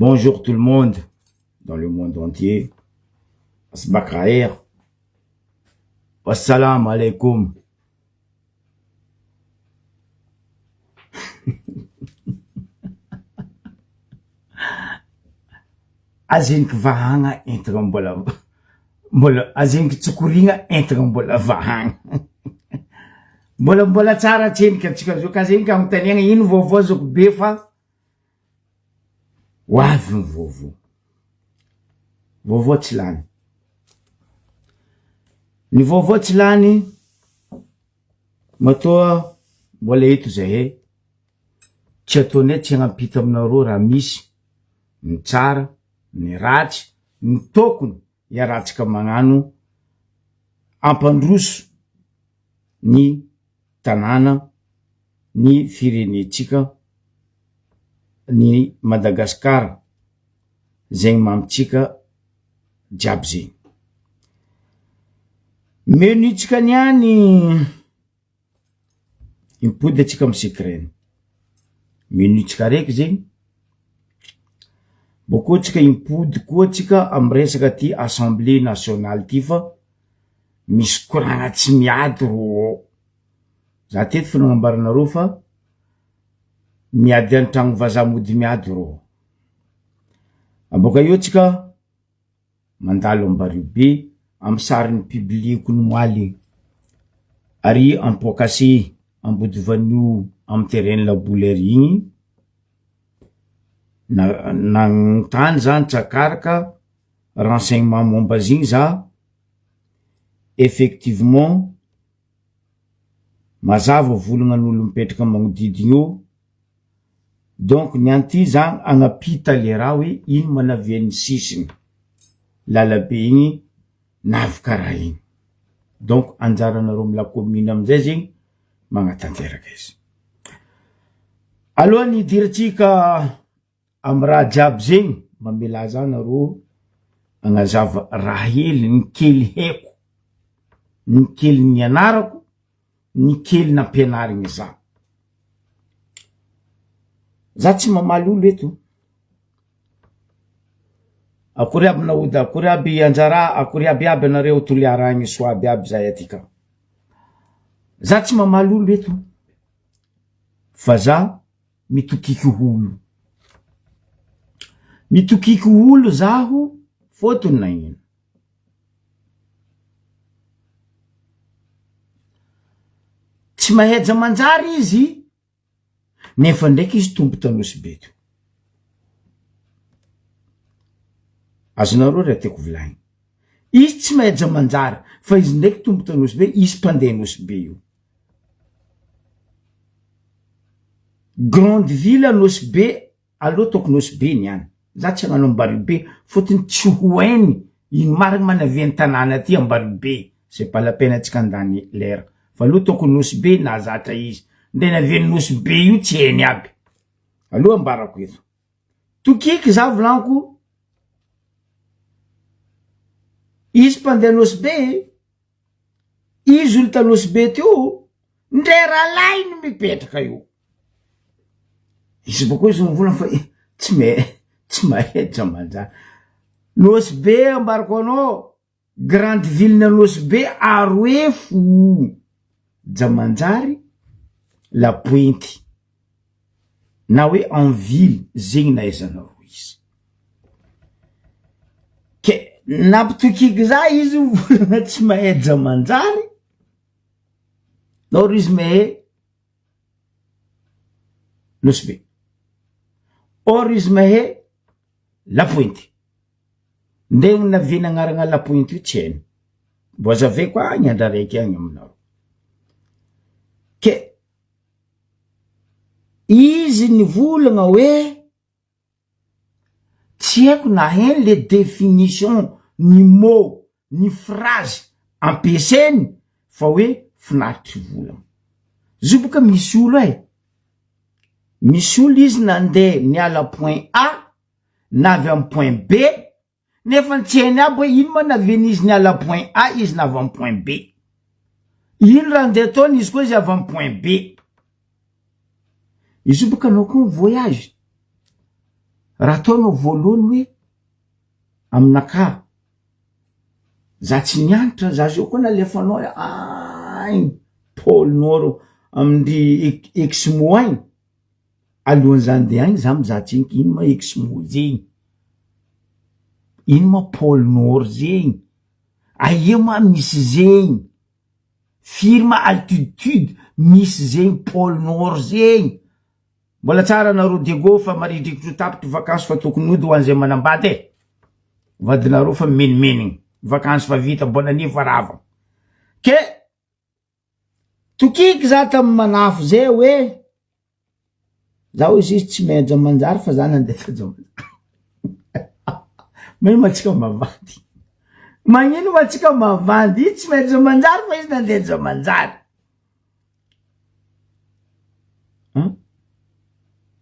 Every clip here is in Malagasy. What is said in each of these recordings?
Bonjour tout le monde, dans le monde entier. Asbak khair. Wassalamu alaikum. Azink vahanga entaka mbola azink tsukuringa entaka mbola vahanga. Mbola tsara tsendika tsika zo ka zenka mtanianga ino vovô zoko be fa wavy ny vovô tsy lany. Ny vovô tsy lany matoa mbola eto zahay tsy ataonay tsy hanampita aminareo raha misy ny tsara ny ratsy ny tokony hiaratsika magnano ampandroso ny tanàna ny firenetsika ny Madagasikara zegny mamitsika jiaby zegny. Menutsika niany impody atsika amy Ukraine. Menutsika raiky zegny boko tsika impody koa tsika amy resaka ty Assemblée nationale ty fa misy koragna tsy miady ro. Za teto fanagnambaranareo fa miady an-tragno vazaha mody miady ro. Aboka eo tsika mandalo ambario be amy sariny publiko ny moaly ary ampokasy ambody vanio amy terrain labolery igny na tany zany tsakaraka renseignement momba zigny za effectivement mazava volagna mipetraka magnodidigny eo. Donc nianty za agnapita le raha hoe ino manavian'ny sisiny lalabe igny navika raha igny. Donc anjaranareo amy la commune amizay zegny magnatanteraka izy. Aloha ny idiratsika amy raha jiaby zegny mamela za nareo agnazava raha hely ny kely haiko ny kely nianarako ny kely nampianarigny za tsy mamaly olo eto. Akory aby naody akory aby anjara akory aby anareo toliaragny soa aby zay atika. Za tsy mamaly olo eto fa za mitokiky olo. Mitokiky olo zaho fotony nagnino. Tsy maheja manjary izy nefa ndraiky izy tombo tanosy be to. Azonareo raha tiako volagny. Izy tsy maheja manjary fa izy ndraiky tombo tanosy be, izy mpandeha nosy be io. Grande ville anosy be aloha toko nosy be niany. Za tsy hagnano ambary be fotony tsy hoainy ino marigny manavian'ny tanàna ty ambary be. C'est pas la peine atsika andany lera. Fa aloha toko nosy be na zatra izy. Nde navian'ny nosy be io tsy hainy aby. Aloha ambarako eto. Tokiky za volaniko. Izy mpandeha nosy be. Izy olo tanosy be teo. Ndrera lainy mipetraka io. Izy boko izy mivolagna fa tsy maheja manjary. Nosy be ambarako anao. Grande ville na nosy be aroe fo. Jamanjary la Pointe na hoe en ville zegny nahaizanareo izy. Ke nampitokiky za izy volagna tsy maheja manjary. Nao izy mahe nosy be. Or izy mahe la Pointe. Ndegny naviany agnarana la Pointe io tsy hainy. Voazave koa agny andra raiky agny aminareo. Ke izy nivolagna hoe tsy haiko na hainy le définition ny mot ny phrase ampiasainy fa hoe finaritry volagna. Zo boka misy olo misy olo izy nandeha niala point A navy amy point B nefa tsy hainy aby hoe ino ma navian'izy niala point A izy navy amy point B. Ino raha ndeha ataony izy koa izy avy amy point B. Izy boka anao koa voyage. raha ataonao voalohany hoe aminaka za tsy nianatra za zao koa nalefanao agny Pôle Nord amindry Exmo agny alohan'izany de agny za mizatsiniky ino ma Exmo zegny ino ma Pôle Nord zegny aia ma misy zegny firma altitude misy zegny Pôle Nord zegny mbola tsara nareo Diego fa maridrikitry tapitry vakansy fa tokony ody ho an'izay manambady vadinareo fa menimenigny vakansy fa vita bona anie fa rava ke tokiky za tamy manafo zay hoe za hoe izy tsy mainja manjary fa za nandeha tajamanjary magnino matsika mavandy magnino matsika mavandy izy tsy mainja manjary fa izy nandeha jamanjary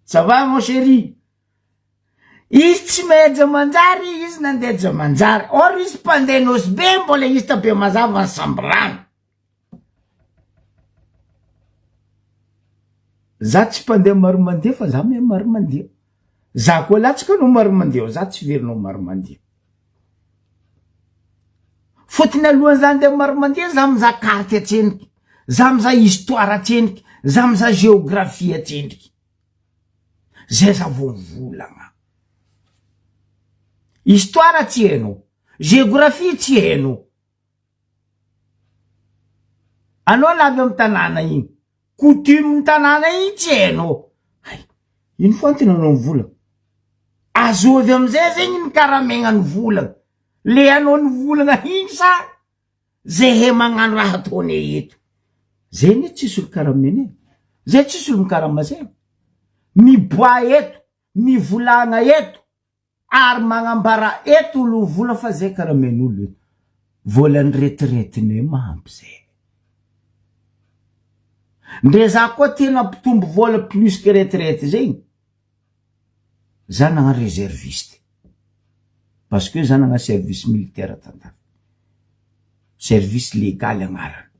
ça va mon chéri izy tsy mainja manjary izy nandeha jamanjary or izy mpandeha nosy be mbola izy tabe mazava ny sambrano za tsy mpandeha maro mandeha fa za me maro mandeha za koa latsaka no maro mandeha za tsy verinao maro mandeha fotony alohan'izany de maro mandeha za miza carte atseniky za miza histoire atseniky za miza géographie atseniky zay za vovolagna histoire tsy hainao géographie tsy hainao anao lavy amy tanàna igny coutume tanàna igny tsy hainao ino foantiny anao mivolagna azovy amizay zegny ny karamegna ny volagna le anao ny volagna igny sa zay he magnano raha ataone eto zay ne tsisy olo karamene zay tsisy olo mikaramazay miboa eto mivolagna eto ary magnambara eto olo vola fa zay karamen'olo eto volany retiretine mahampy zay ndre za koa tena mpitombo vola plus que retraite zegny za nagna réserviste parce que za nagna service militaire tantara service légal agnarany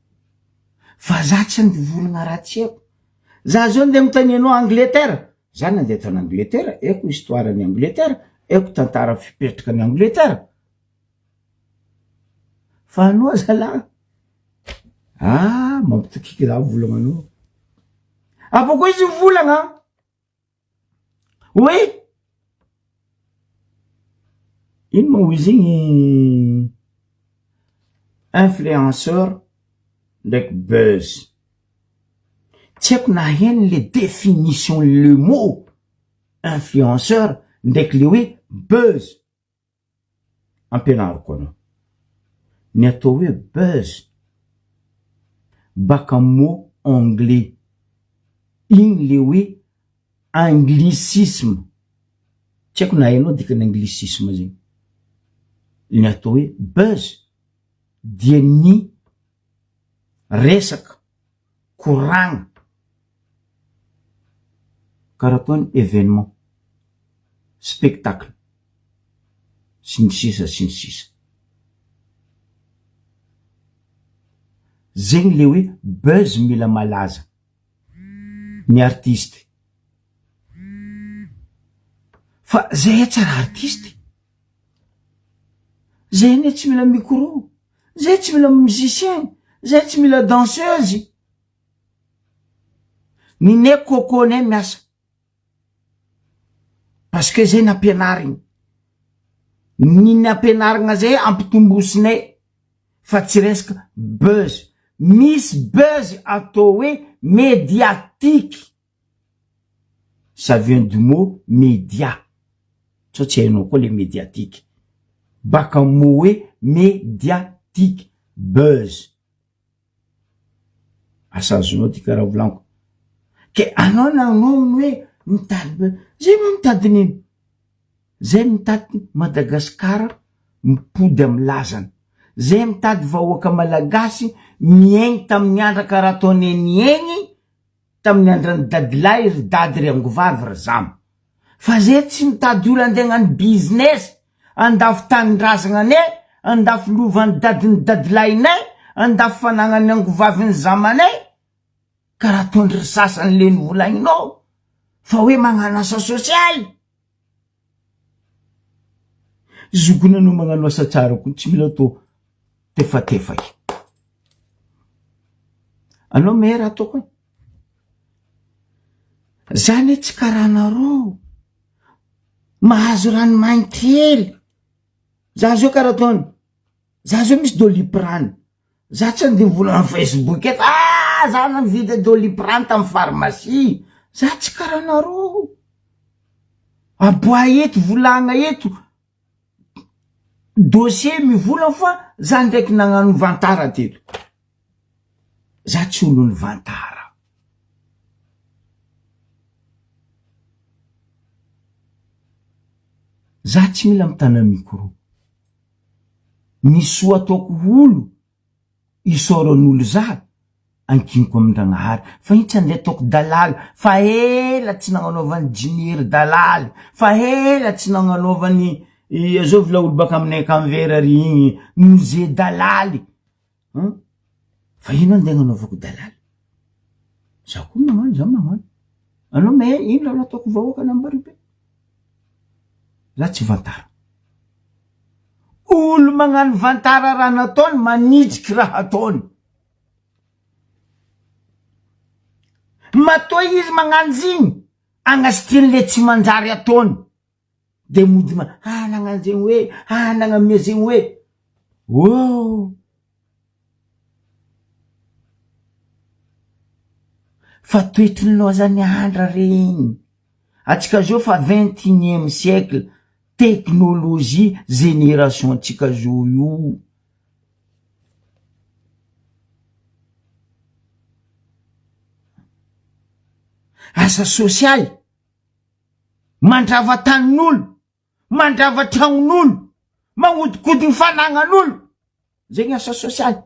fa za tsy andy volagna raha tsy haiko za zao nde mitanianao Angleterre za nandeha tany Angleterre eko histoire ny Angleterre eko tantara fipetraka ny Angleterre fa anao zala mampitokiky za volagna anao apoko izy volagna oui ino ma izy igny influenceur ndraiky buzz tsy haiko na heny le définition le mot influenceur ndraiky le hoe buzz ampianariko anao ny atao hoe buzz baka mot anglais igny le hoe anglicisme tsy haiko na hainao dikany anglicisme zegny ny atao hoe buzz dia ny resaka koragna karaha toany événement spectacle sy ny sisa zegny le hoe buzz mila malaza ny artiste fa zay tsara artiste zay ne tsy mila micro zay tsy mila musicien zay tsy mila danseuse ny ne coco ne miasa parce que zay nampianarigny ny nampianarigna zay ampitombosinay fa tsy resaka buzz misy buzz atao hoe médiatique ça vient du mot média so tsy hainao koa le médiatique baka mot hoe médiatique buzz asazonao ty karaha volaniko ke anao nanao hoe mitady zay ma mitady nino zay mitady Madagasikara mipody amy lazana zay mitady vahoaka malagasy miaigny tamin'ny andra karaha ataony niaigny tamin'ny andrany dadilahy ry dady ry angovavy ry zamo fa zay tsy mitady olo andeha hagnano business andafy tanindrazana andafy lovany dadiny dadilahinay andafy fanagnany angovaviny zamanay karaha ataony ry sasany le ny volagninao fa hoe magnano asa sosialy zokona no magnano asa tsara koa tsy mila atao tefatefaky. Anao me raha ataoko zany tsy karaha nareo mahazo ranomagnitry hely. Za zao karaha ataony, za zao misy doliprane, za tsy andeha mivola amin'ny Facebook eto za navidy doliprane tamy pharmacie. Za tsy karaha nareo aboa eto volagna eto dossier mivola fa za ndraiky nagnano vantara teto. Za tsy olony vantara. Za tsy mila mitana micro. Ny soa ataoko olo isoran'olo za ankiniko amin-Dragnahary fa iny tsy andeha ataoko dalaly fa ela tsy nagnanaovany jiniry dalaly fa ela tsy nagnanaovany zao vila olo baka aminay Ankanvera ry igny musée dalaly fa ino andeha nagnanaovako dalaly. Za koa magnano za magnano. Anao me ino raha nataoko vahoaka Anambaribe. Za tsy vantara. Olo magnano vantara raha nataony manitriky raha ataony. Matoa izy magnano zigny agnasitriny le tsy manjary ataony de mody nagnano zegny hoe nagnamia zegny hoe oh. Fa toetry ny loazany andra regny. Atsika zao fa 21e siècle, teknôlôjia génération atsika zao io. Asa sosialy mandrava tanin'olo, mandrava tragnon'olo, magnodikodigny fanagnan'olo, zegny asa sosialy.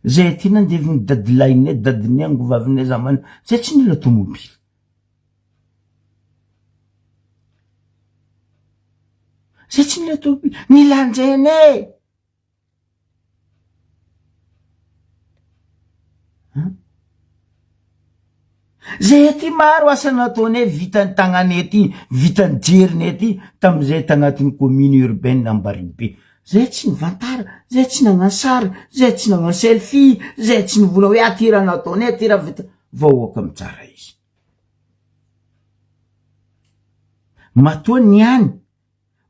Zay ty nandeviny dadilahinay, dadinay, angovavinay zamany, zay tsy nila tomobily. Zay tsy nila tomobily, nilanjainay. Zay ty maro asa nataonay vitany tagnanay ty, vitany jerinay ty, tamizay tagnatin'ny commune urbaine Ambaribe. Zay tsy nivantara, zay tsy nagnano sary, zay tsy nagnano selfie, zay tsy nivola hoe ty raha nataonay, ty raha vita. Vahoaka mitsara izy. Matoa niany,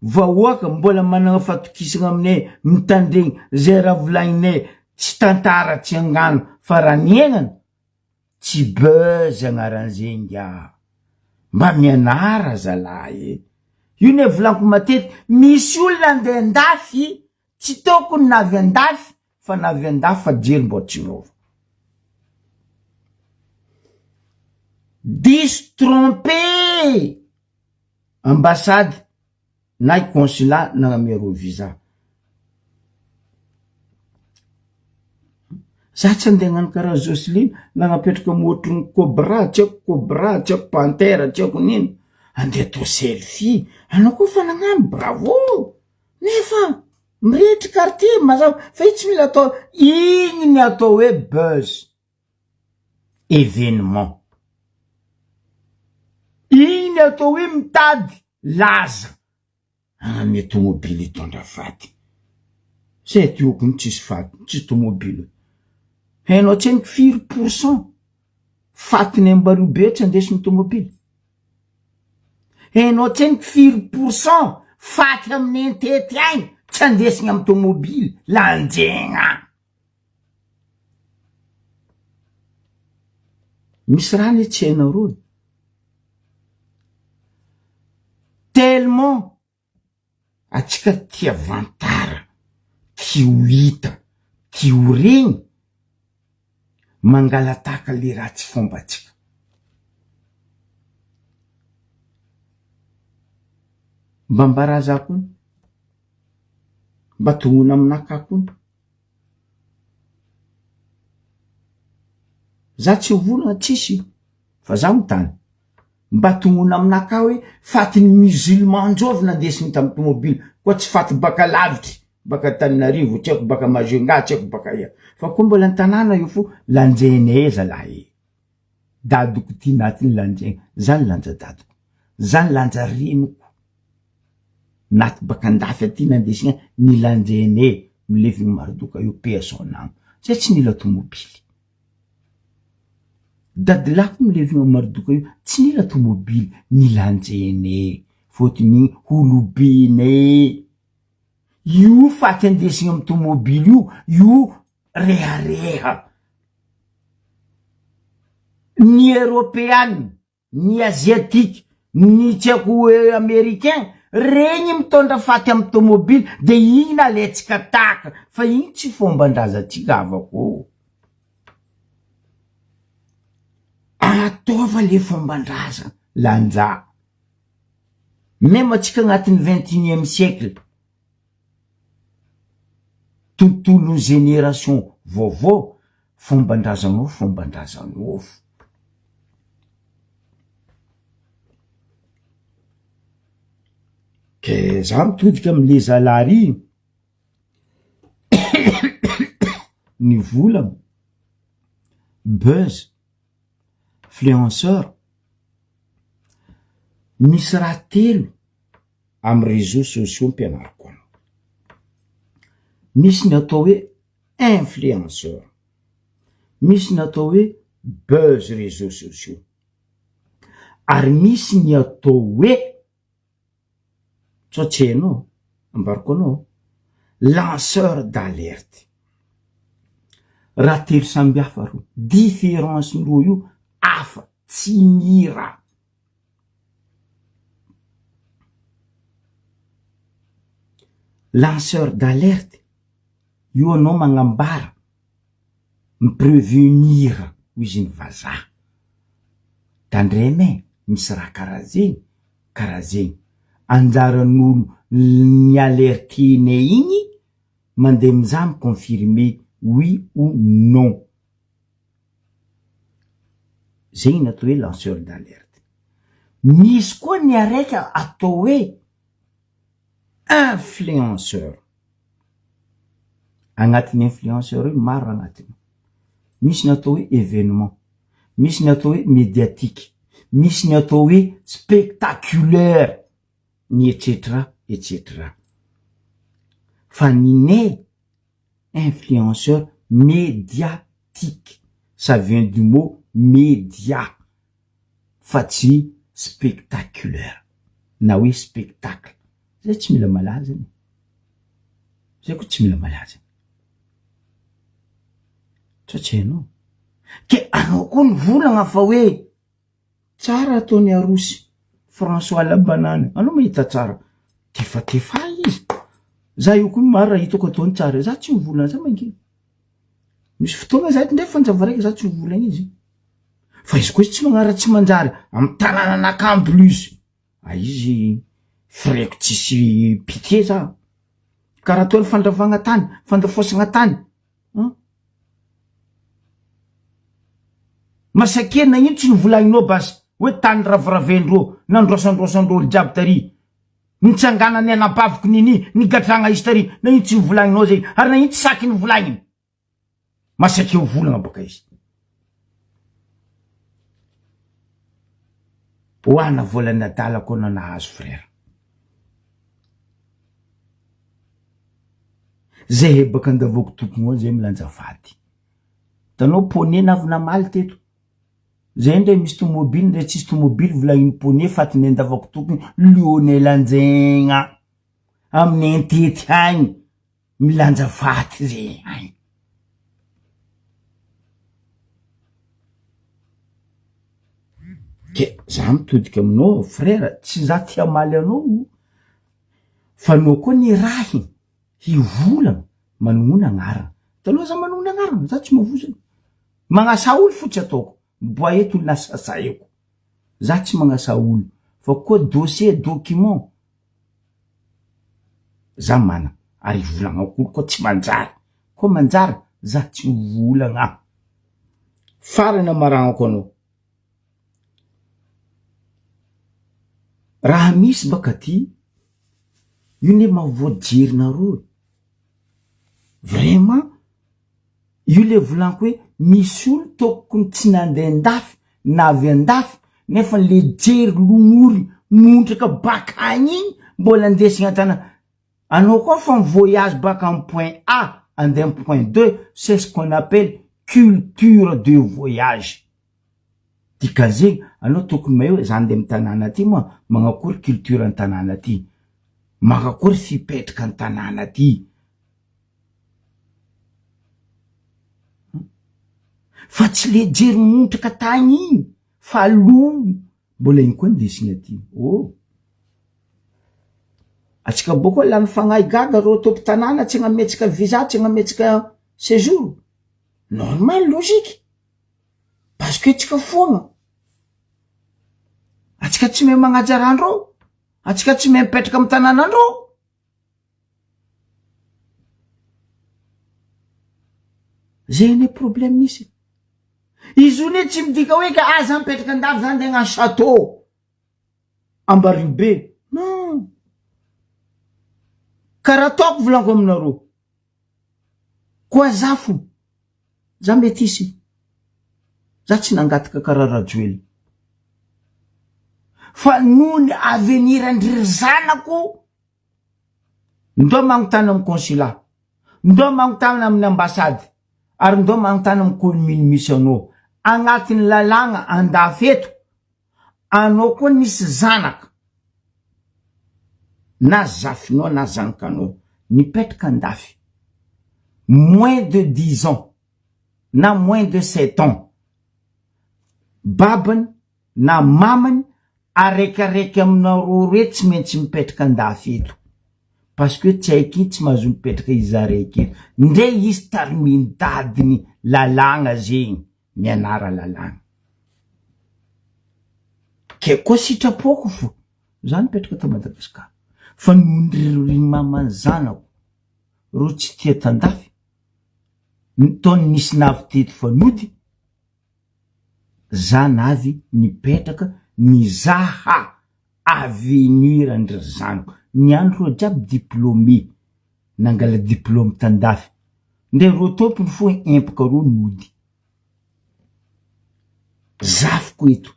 vahoaka mbola managna fatokisana aminay, mitandregny, zay raha volagninay, tsy tantara, tsy angano, fa raha niaignana, tsy buzz agnaran'zegny mba mianara zalahy. Io ne volaniko matety, misy olona andeha andafy, tsy tokony navy andafy, fa navy andafy fa jery mbo tsy nova. Diso tromper ambassady na consulat nagnamero visa. Za tsy andeha hagnano karaha Jocelyne, nagnapetraka motrony cobra, tsy haiko panthère, tsy haiko nino. Andeha atao selfie, anao koa fa nagnano, bravo! Nefa, mirehitry quartier, mazava, fa io tsy mila atao, igny ny atao hoe buzz. Événement. Igny ny atao hoe mitady, laza. Agnamia tomobily hitondra faty. Zay ty okony tsisy faty, tsisy tomobily. Hainao tseniko 4% fatiny Ambaribe tsy andesiny tomobily. Hainao tseniko 4% faty amin'ny entety agny tsy andesiny amin'ny tomobily. Lanjegna. Misy raha ny tsy hainareo. Tellement atsika tia vantara, tia ho hita, tia ho regny, mangalataka le raha tsy fombatsika. Mba mbaraza kony, mba tongona aminaka kony. Za tsy volana tsisy, fa za mitany. Mba tongona aminaka hoe fatiny musulman jovy nandesiny tamy tomobily, koa tsy faty baka lavitry, baka Tananarivo, tsy haiko baka Majunga, tsy haiko baka ia. Fa koa mbola antanàna io fo, lanjainay zalahy. Dadoko ty natiny lanjaigna, zany lanja dadoko, zany lanja reniko. naty baka andafy aty nandesigna nilanjene milevigny marodoka io personagno zay tsy nila tomobily dadilako milevigny marodoka io tsy nila tomobily nilanjene fotony olobine io faty andesigny amy tomobily io rehareha ny européenne ny asiatique ny tiako américain regny mitondra faty amy tomobily de ina aletsika taka fa igny tsy fomban-draza atsika avako ataova le fomban-draza lanja même atsika agnatin'ny 21e siècle tontolo génération vaovao fomban-drazanao ke za mitodika amle zalary ny volagna buzz influenceur misy raha telo amy réseaux sociaux mpianarako anao misy ny atao hoe influenceur misy ny atao hoe buzz réseaux sociaux ary misy ny atao hoe tsotsenao ambarako anao lanceur d'alerte raha telo samby hafa ro différence ndro io hafa tsy mira lanceur d'alerte io anao magnambara miprevenir ho izy ny vazaha dandray me misy raha karaha zegny anjaran'olo ny alertine igny mandeha mizaha miconfirmer oui ou non zegny natao hoe lanceur d'alerte misy koa ny araiky atao hoe influenceur agnatin'ny influenceur io maro agnatiny misy ny atao hoe événement misy ny atao hoe médiatique misy ny atao hoe spectaculaire ny etc fa nine influenceur médiatique ça vient du mot média fa tsy spectaculaire na hoe spectacle zay tsy mila malaza zay koa tsy mila malaza tsotsenao ke anao koa ny volagna fa hoe tsara ataony arosy François Labanane anao mahita tsara tefa izy za io koa maro raha hitako ataony tsara za tsy mivolagna za mankeny misy fotoagna za ndray fanjava raiky za tsy mivolagna izy fa izy koa izy tsy magnara tsy manjary amy tanàna anakambo plus izy freko tsisy pitié za karaha toa ny fandravagna tany fandafosagna tany masakena ino tsy nivolagninao basy hoe tany ravoravendreo nandrosandrosandreo olo jiaby tary nitsangana ny anapaviko nini nigatragna izy tary na ino tsy nivolagninao zay ary na ino tsy saky nivolagniny masakeo volagna baka izy hoana volany adalako na nahazo frère zay hebaka andavoko tokony ao zay milanja faty tanao poney navina maly teto zay ndray misy tomobily ndray tsisy tomobily volagniny poney faty ny andavako tokony Lionel Anjegna amin'ny entety agny milanja faty zay agny ke za mitodika aminao frère tsy za tia maly anao fa anao koa ny rahy hivolagna manognona agnarana taloha za manognona agnarana za tsy mavozana magnasa olo fotsy ataoko boa eto olona sasa eko za tsy magnasa olo fa koa dossier document za mana ary volagna olo koa tsy manjary koa manjary za tsy mivolagna farana maragnako anao raha misy baka ty io ne mahavoajerynareo vraiment io le volaniko hoe misy olo tokony tsy nandeha andafy na avy andafy nefa le jery lomory montraka baka agny igny mbola andesigny an-tanàna. Anao koa fa voyage baka am point A andeha am point 2, c'est ce qu'on appelle culture de voyage. Dikan'izay anao tokony mahay hoe zany andeha am tanàna ty moa magnakory culture an tanàna ty, magnakory fipetraka an tanàna ty. Fa tsy le jery montraka tagny igny fa aloha mbola igny koa ndesigny aty. Atsika boka lany fagnahy gaga ro tompy tanàna tsy agnametsika visa, tsy agnametsika séjour. Normal, logique. Parce que atsika foagna. Atsika tsy mahay magnaja rahandreo. Atsika tsy mahay mipetraka amy tanànandreo. Zay ne problème misy. Izy io ne tsy midika hoe ka za mipetraka andafy zany de hagnano château Ambaribe. Non. Karaha ataoko volaniko aminareo. Koa zafo. Za mety isy. Za tsy nangataka karaha Rajoely. Fa nohony avenir andry zanako, ndao magnontany amy consulat, ndao magnontany amin'ny ambassady, ary ndao magnontany amy commune misy anao. Agnatin'ny lalagna andafy eto, anao koa nisy zanaka, na zafinao na zanakanao, nipetraka andafy. Moins de 10 ans, na moins de 7 ans. Babany, na mamany, araikaraiky aminareo re tsy maintsy mipetraka andafy eto. Parce que tsy haiko tsy mahazo mipetraka izy araiky eto. Ndre izy tariminy dadiny lalagna zegny, mianara lalagna. Ke koa sitrapoko fo, za nipetraka ta Madagasikara. Fa nondry mamany zanako, ro tsy tia tandafy. Taony nisy navy teto fanody, za navy nipetraka nizaha avenir andry zanako. Niandro ro jiaby diplômé, nangala diplôme tandafy. Ndre ro tompony fo empaka ro nody. Zafiko eto,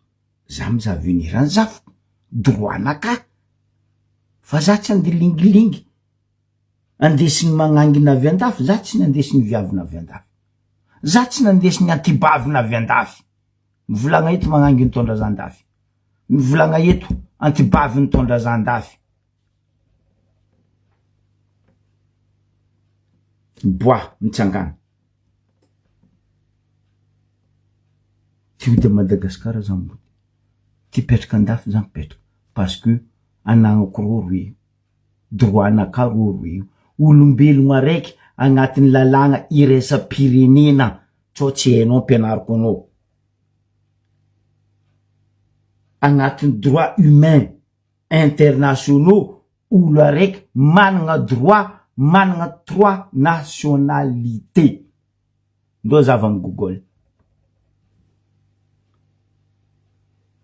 za mizaha avenir an zafiko, droit naka. Fa za tsy andeha lingilingy. Andesiny magnangina avy andafy, za tsy nandesiny viavina avy andafy. Za tsy nandesiny antibavina avy andafy. Mivolagna eto magnangina tondra zandafy. Mivolagna eto antibaviny tondra zandafy. Bois, mitsangana. Ty ody Madagasikara za mbody. Ty petraka andafy za mipetraka. Parce que anagnako roe. Droit naka roe. Olombelogno araiky agnatin'ny lalagna iraisam-pirenena. Tsao tsy hainao ampianariko anao. Agnatin'ny droit humain internationaux, olo araiky managna droit, managna 3 nationalités. Ndao zavany Google.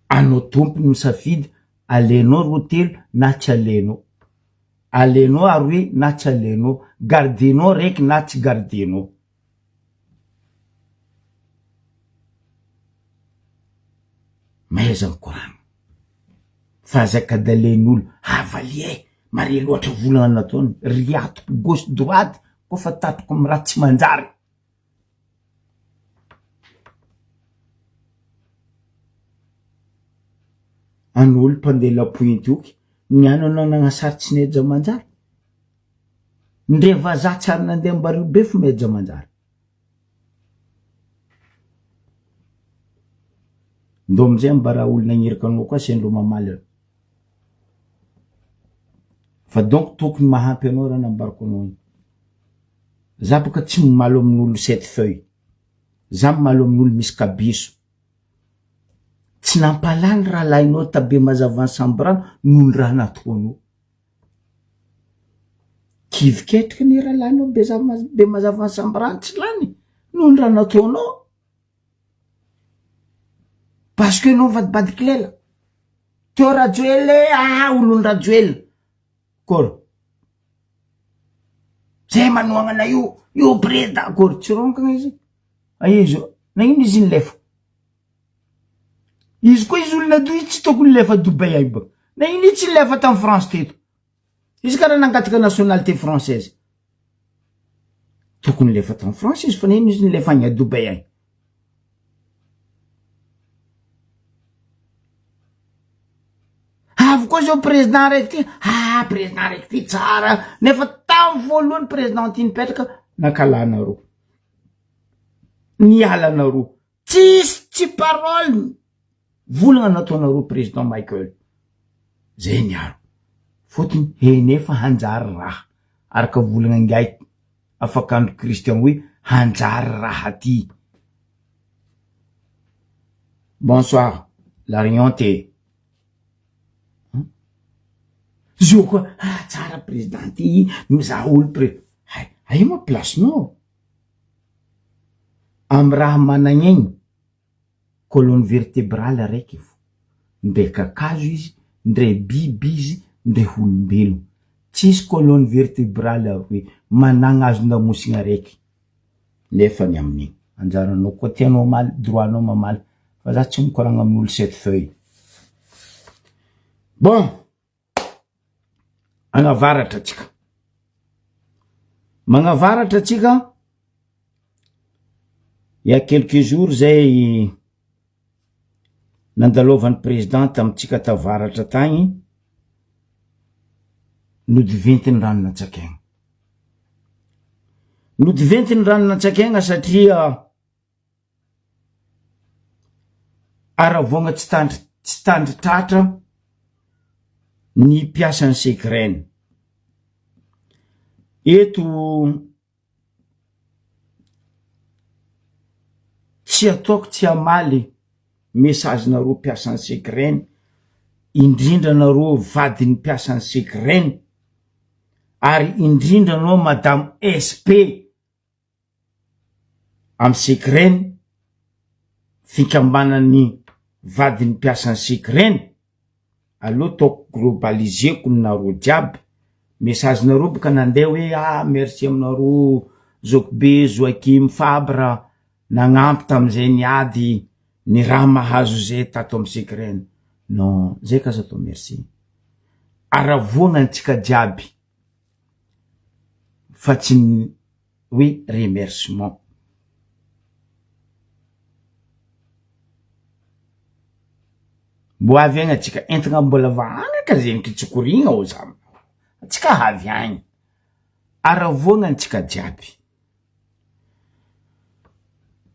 Anao tompony misafidy, alenao ro telo na tsy alenao. Alenao aroe na tsy alenao. Gardenao raiky na tsy gardenao. Maiza mikoragno. Fa zaka-dalen'olo, avalie, mare loatra volagna nataony, riatoko gauche droite, ko fa tatoko amy raha tsy manjary. An'olo mpandeha lapointe oky, nianao nagnasarotsy neja manjary. Ndre vazaha tsara nandeha Ambaribe fo meja manjary. Ndo amizay mbara olo nagniraka anao koa sendro mamaly. Fa donc tokony mahampy anao raha nambarako anao igny. Za boka tsy mamalo amin'olo 7 feuilles. Za mamalo amin'olo misy kabiso. Tsy nampalany raha lainao tabe mazavany sambrano noho ny raha nataonao. Kiviketrika ny raha lainao be mazavany sambrano tsy lany noho ny raha nataonao. Parce que non vadibadiky lela. Teo Rajoely, olon Rajoely. Kor. Zay manoagnana io breda. Kor, tsy ronkagna izy. Izo, nagnino izy nilefa. Izy koa izy olona doy tsy tokony lefa Dubai aiba. Nagnino izy tsy lefa tam France teto. izy karaha nangataka nationalité française tokony lefa tao France izy fa neny izy lefa agny a Dubai agny. Avy koa zao président raiky ty, président raiky ty tsara, nefa tamy voalohany président ty nipetraka nakalanareo, nialanareo, tsy parole volagna nataonareo président Michael. Zay niaro. Fotony nefa hanjary raha. Araka volagna ngaiky afakandro Christian hoe hanjary raha ty. Bonsoir, l'Arianté. Zo koa, tsara président ty, mizaha olo aia ma placenao? Amy raha managny colonne vertébrale raiky fo. Ndre kakazo izy, ndre biby izy, ndre olombelo. Tsisy colonne vertébrale hoe managna azon-damosigna raiky. Nefany amin'igny. Anjaranao koa tianao maly, droanao mamaly. Fa za tsy mikoragna amin'olo 7 feuilles. Bon. Agnavaratra tsika. Magnavaratra tsika. Il y a quelques jours zay nandalovan'ny président tamitsika tavaratra tagny nodiventin'ny ranon'Antsakegna. Nodiventin'ny ranon'Antsakegna satria aravoagna tsy tandritratra ny mpiasan'ny sekreny. Eto tsy ataoko tsy amaly mesazinareo mpiasan'ny sekreny, indrindra nareo vadin'ny mpiasan'ny sekreny, ary indrindra anao madame SP amy sekreny, fikambanan'ny vadin'ny mpiasan'ny sekreny. Aloha taoko globaliseko nareo jiaby. Mesazinareo boka nandeha hoe merci aminareo Zokbe, Joakim Fabre nagnampy tamizay niady ny raha mahazo zay tato amy sekreny. Non, zay ka zato merci. Aravoagna antsika jiaby. Fa tsy oui, remerciement. Mbo avy agny atsika entagna mbola vagnaka zegny kitsokorigna o zamy. Atsika avy agny. Aravoagna antsika jiaby.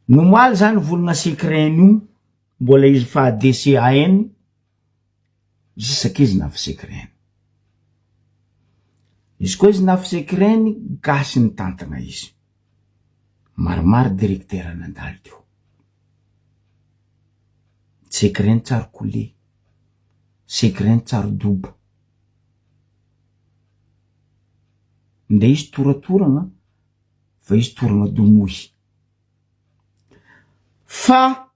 Nomaly zany volagna sekreny io, mbola izy fa DCAN, jisaky izy nafy sekreny. Izy koa izy nafy sekreny, gasy ny tantagna izy. Maromaro directeur nandalo teo. Sekreny tsary kolé, sekreny tsary doba. Nde izy toratoragna, fa izy toragna domohy. Fa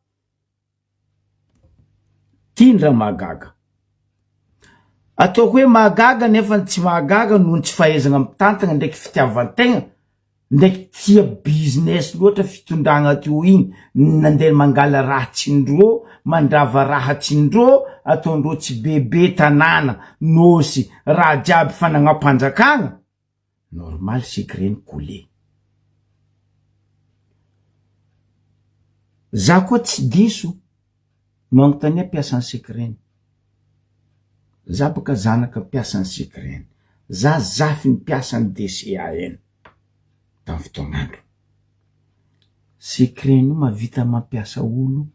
tindra magaga. Ataoko hoe magaga nefa tsy magaga noho tsy fahaizagna mitantagna ndraiky fitiavan-tegna, ndraiky tia business loatra fitondragna teo igny, nandeha mangala raha tsindrô, mandrava raha tsindrô, ataondrô tsy bebe tanàna, nosy, raha jiaby fanagnapanjakagna. Normal sekreny kolé. Za koa tsy diso manontania mpiasan'ny sekreny. Za boka zanaka mpiasan'ny sekreny. Za zafy ny mpiasan'ny DCAN. Tamy fotoagnandro. Sekreny io mavita mampiasa olo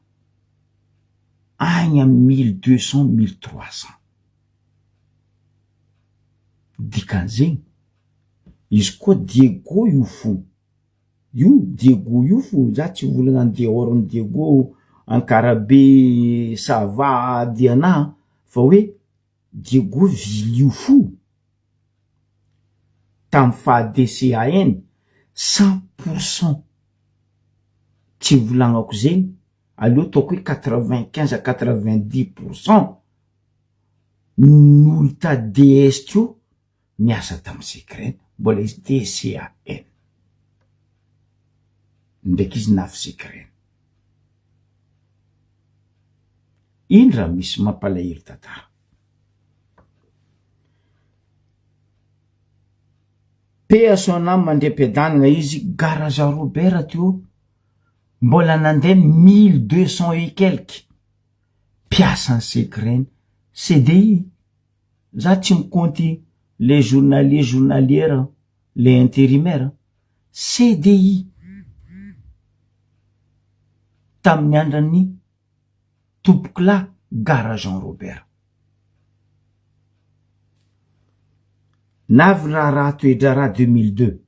agny amy 1200 1300. Dikan'zegny, izy koa Diego io fo. Io Diego io fo, za tsy volagna ny dehors ny Diego, Ankarabe, Sava, Diana, fa hoe Diego vily io fo. Tamy fa DCAN, 100%. Tsy volagnako zegny, aloha taoko hoe 95 à 90%. N'olo ta DS tio, miasa tamy sekreny, mbola izy DCAN. Ndraiky izy nafy sekreny. Indra misy mampalahiry tantara. Paix à son âme, mandeha mpiadanagna izy, garage Robert teo, mbola nandeha 1200 et quelque. Piasa ny secret, CDI. Za tsy mikonty les journalières, les intérimaires. CDI. Tamin'ny andrany tompoko la garage Robert. Navy raha toedra raha 2002.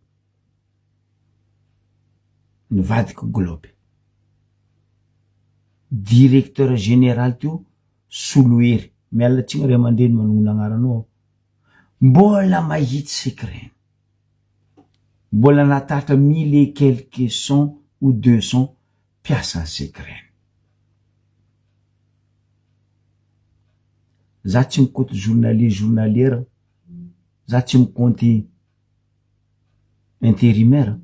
Nivadika Globe. Directeur général teo Soloery. Miala tsiny ray aman-dreny manogno agnaranao. Mbola mahitsy secret. Mbola natatra 1000 et quelques 100 ou 200 piasa ny secret. Za tsy mikonty journalière, za tsy mikonty intérimaire,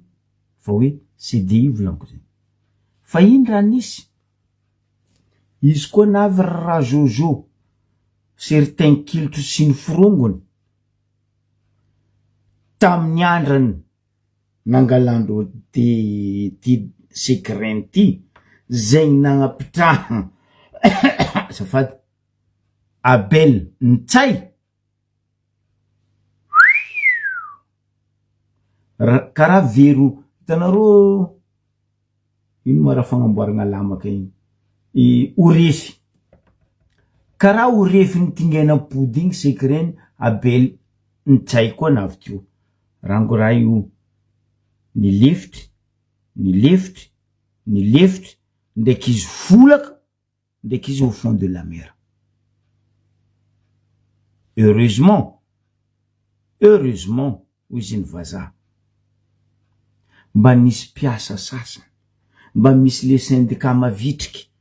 fa hoe CDI volaniko zay. Fa iny raha nisy, izy koa navy raha Jojo, certain kilotro sy ny firongony, tamin'ny andrany nangalando ty secret ty, zay nagnapitraha safady Abel Ntsay, karaha vero, hitanareo ino ma raha fagnamboaragna lamaka igny, orefy, karaha orefy nitingenam-pody igny secret Abel Ntsay koa navy teo. Rango raha io ny lefitry, ndraiky izy folaka, ndraiky izy au fond de la mer. Heureusement, izy ny vazaha. Mba nisy piasa sasany, mba misy le syndicat mavitriky,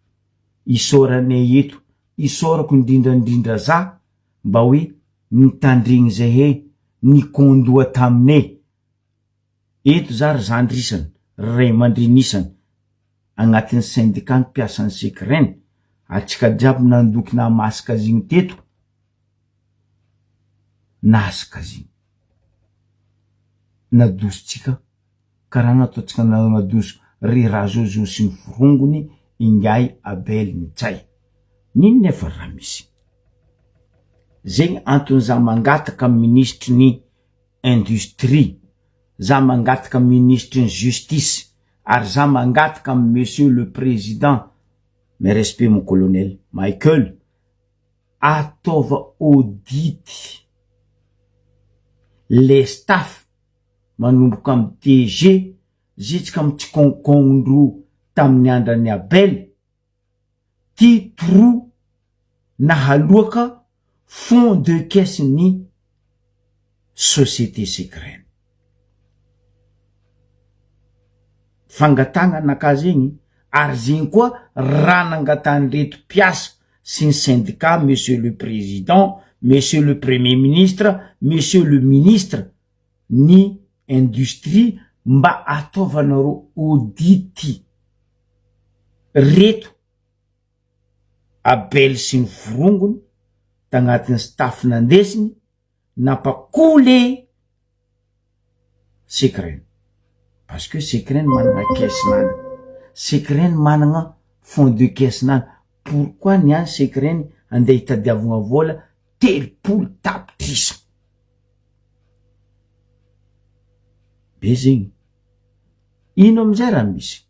isoranay eto, isorako indrindrandrindra za, mba hoe nitandregny zahay, nikondoa taminay. Eto za ry zandrisany, ray aman-drenisany, agnatin'ny syndicat ny piasan'ny secret, atsika jiaby nandoky na masaka zigny teto, nasika zigny. Nadosotsika, karaha nataotsika nadoso ry Rajojo sy ny firongony, ingay Abel Ntsay. Nino nefa raha misy. Zegny antony za mangataka amin'ny ministre ny industrie, za mangataka amin'ny ministre ny justice, ary za mangataka amin'ny monsieur le président, mes respects mon colonel Michael, ataova audit les staff manomboka amy DG zitsika amy tsy konkondro tamin'ny andrany Abel, ty trou nahaloaka fond de caisse ny société secret. Fangatagna nakazy igny, ary zegny koa raha nangatany reto piasa sy ny syndicat, monsieur le président, monsieur le premier ministre, monsieur le ministre ny industrie, mba ataovanareo audity reto Abel sy ny firongony tagnatin'ny staff nandesiny, napakole secret. Parce que secret manana caisse-nany, secret manana fond de caisse-nany. Pourquoi niany secret andeha hitadiavagna vola 3 tapitrisa be zegny. Ino amizay raha misy?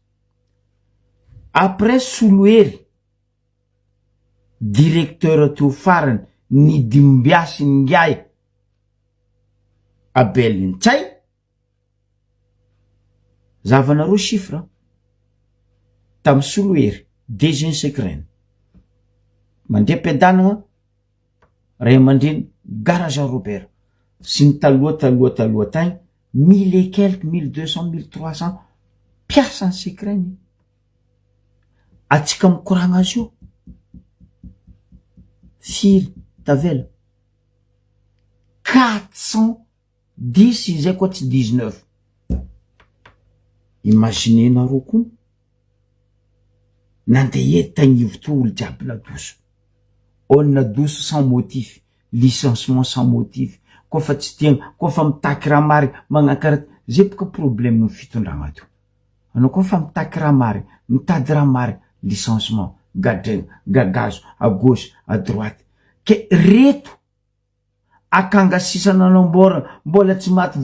Après Soloery, directeur teo farany ny dimbiasy ngay Abel Ntsay, zavanareo chiffre tamy Soloery, DG secret, mandeha mpiadanagna ray aman-dreny garage Robert, sy ny taloha tagny 1000 et quelques, 1200, 1300 piasa ny secret. Atsika mikoragna azy io, firy tavela 410 izay koa tsy 19. Imaginenareo koa nandeha tagnivo to olo jiaby nadoso, olo nadoso sans motif, licenciement sans motif, kofa tsy tiagna kofa mitaky raha mary magnakara zay boka problème ny fitondragna to anao kofa mitaky raha mary mitady raha mary licenciement gadregna gagazo à gauche à droite ke reto akangasisana anambora mbola tsy maty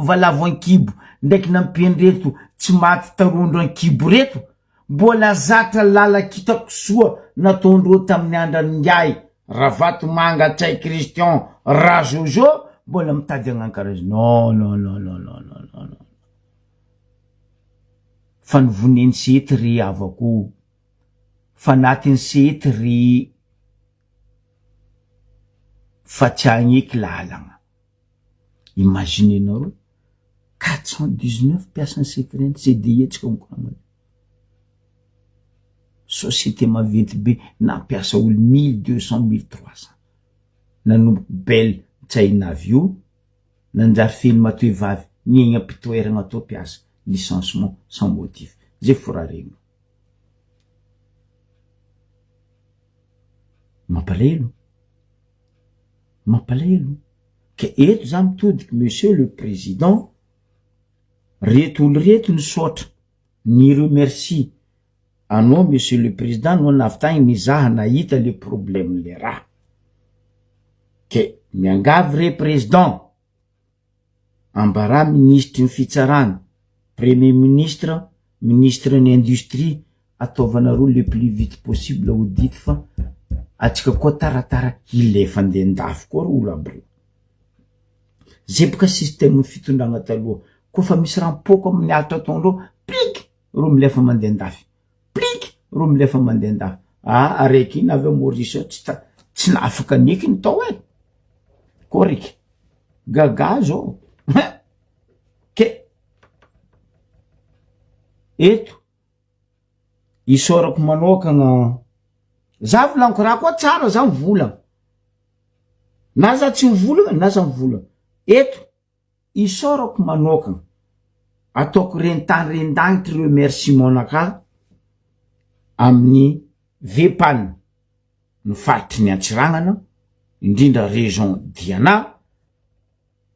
valavo ankibo ndraiky nampendreto tsy maty tarondro ankibo reto mbola zatra lala kitako soa nataondreo tamin'ny andran'ingiay ravato manga tsay Christian razozo mbola mitady agnankarazy non fa nivoneny sety ry avako fa natiny sety ry fa tsy agneky lalagna imaginenao 419 piasany secret CDI tsika mikoragna société maventy be nampiasa olo 1200 1300 nanomboky belle tsainavy io nanjary fely matoe vavy niegna apitoeragna atao piasa licenciement sans motif zay foraregny mampalahelo ke eto za mitodiky monsieur le président reto olo reto nisotra ni remercie anao monsieur le président no navitagny nizaha nahita le problème le raha ke miangavy re président ambara ministre ny fitsarana premier ministre ministre ny industrie ataovanareo le plus vite possible audit fa atsika koa taratara ilefa andendafy koa ro olo aby reo zay boka système fitondragna taloha kofa misy rampoko amin'ny alatra ataondreo plik ro milefa mandendafy plik ro milefa mandendafy araiky iny avy Maurice tsy nafaka niky ny tao koa riky gaga zao ke eto isorako manokagna za volaniko raha koa tsara za mivolagna na za tsy mivolagna na za mivolagna eto isorako manokagna ataoko rentany rendagnitry remerciement naka amin'ny vepany ny faritry ny Antsiragnana indrindra région Diana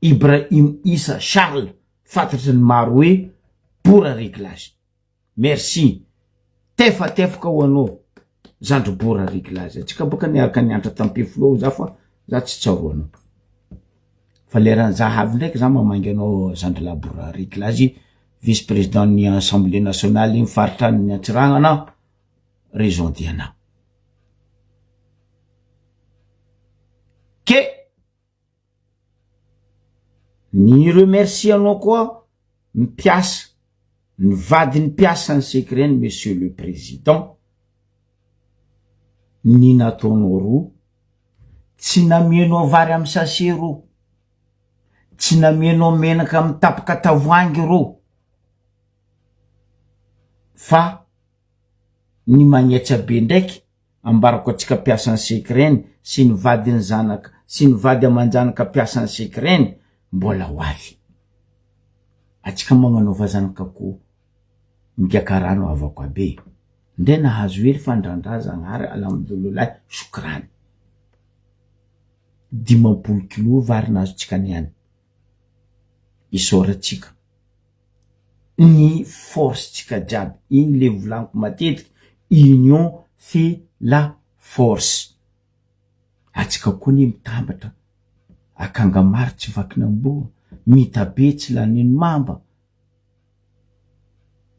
Ibrahim Issa Charles fantatry ny maro hoe pour réglage merci tefaka ho anao zandro bora réglage atsika boka niaraka niantra tampiflo za fa za tsy tsaroanao fa leran'ny zahavy ndraiky za mamangy anao zandro la bora réglage vice président ny assemblée nationale iny faritra ny Antsiragnana région Diana ke ni remercie anao koa mipiasa ny vadiny piasa ny secret monsieur le président ny nataonao roa tsy namienao vary amin'ny sase roa tsy namienao menaka amin'ny tapaka tavoangy roa fa ny magnetsa be ndraiky ambarako atsika piasa ny secret sy ny vadiny zanaka sy ny vady amanjanaka piasa ny secret mbola ho avy atsika magnanaova zanaka ko migakarano avako abe ndre nahazo hery fandrandraza agnary alhamdulillah shukrani 10 kilo vary nazo tsika niany isoratsika ny force tsika jiaby iny le volaniko matetiky union fait la force atsika koa ny mitambatra akanga maro tsy vakinamboa mitabe tsy laniny mamba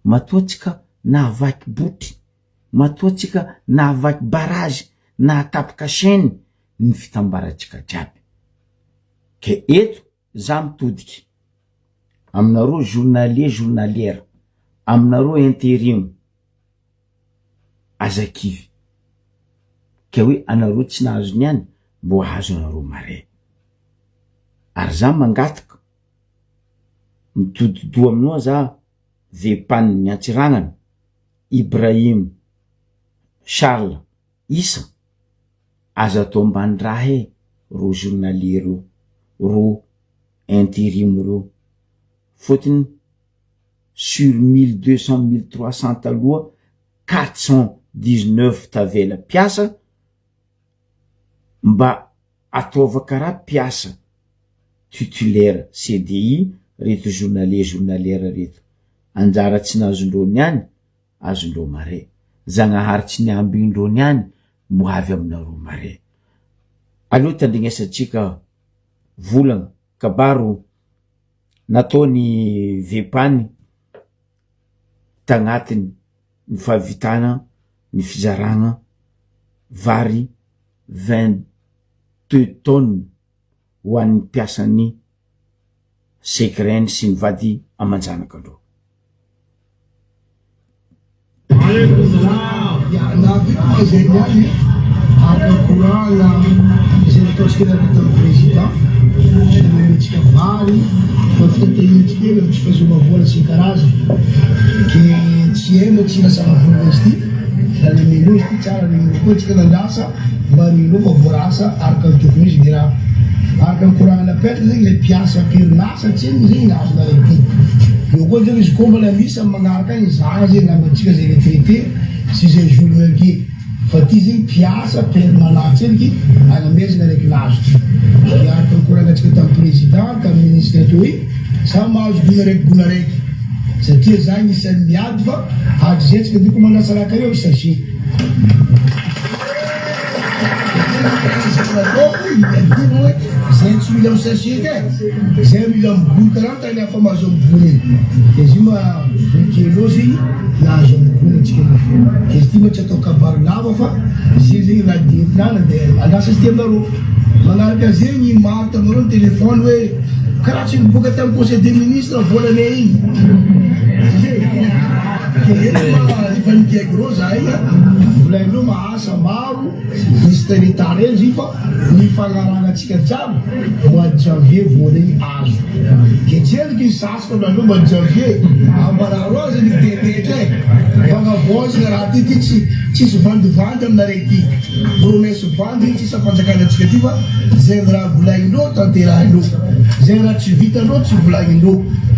matoatsika nahavaky boty matoatsika nahavaky barage nahatapaka chaîne ny fitambaratsika jiaby ke eto za mitodiky aminareo journalière aminareo intérim azakivy ke hoe anareo tsy nahazo niany mbo ahazo anareo mare ary za mangataka mitododo aminao za vepany ny Antsiragnana Ibrahim Charles Issa aza atao ambany raha ro journalier ro intérim ro fotony sur 1200 1300 taloha 419 tavela piasa mba ataova karaha piasa titulaire CDI reto journaliera reto anjara tsy nazondrony any azondro mare zagnahary tsy niambindrony any mo avy aminareo mare aloha tandrignesatsika volagna kabaro nataony vepany tagnatiny ny fahavitana ny fizaragna vary 22 tonnes ho an'ny mpiasany sekreny sy ny vady amanjanaka andreo. Kuranga zay président tsika vary fafitatehitsika tsy fahazomavola sy karaza ke tsy emo tsy nasavavola izy ty da le menu izy ty tsara le menu koa tsika nandrasa marino fa voarasa araka ny tokony izy raha araka ny koragna napetraka zegny le mpiasa perinasa tsy eny zegny nazo naraiky io koa zegny izy koa mbola misy amy magnaraka agny zagna zegny nambatsika zay retraité sy zay journalier fa ty zegny mpiasa permanent eky anamezana raiky lazo araka ny koragnatsika tamin'ny président tamin'ny ministre toy samy mahazo gona raiky satria zagny isan'ny miady fa ady zay tsika diko manasaraka eo sachet zay tsy mila misachet ke zay mila mibony karaha tagny afa mahazo mibony izy ma kelo zegny nahazo mibony atsika izy ty ma tsy atao kabary lava fa zay zegny raha dintinana de alasa izy ty aminareo magnaraka zegny maro taminareo ny telefony hoe karaha tsy miboaka tamin'ny conseil des ministres volane igny efa nikiaky rô za igny volainireo mahasa maro misy territoire eny zy fa ny fagnarana atsika jiaby mois de janvier vola igny azo ke tseliky sasika aminareo mois de janvier ambararo zany tetetra e fagnavoazana raha ty ty tsisy vandivandy aminaraiky ty promesse vandy tsisy afanjakana atsika ty fa zegny raha volagnindreo tanterahinreo zegny raha tsy vitanreo tsy volagnindreo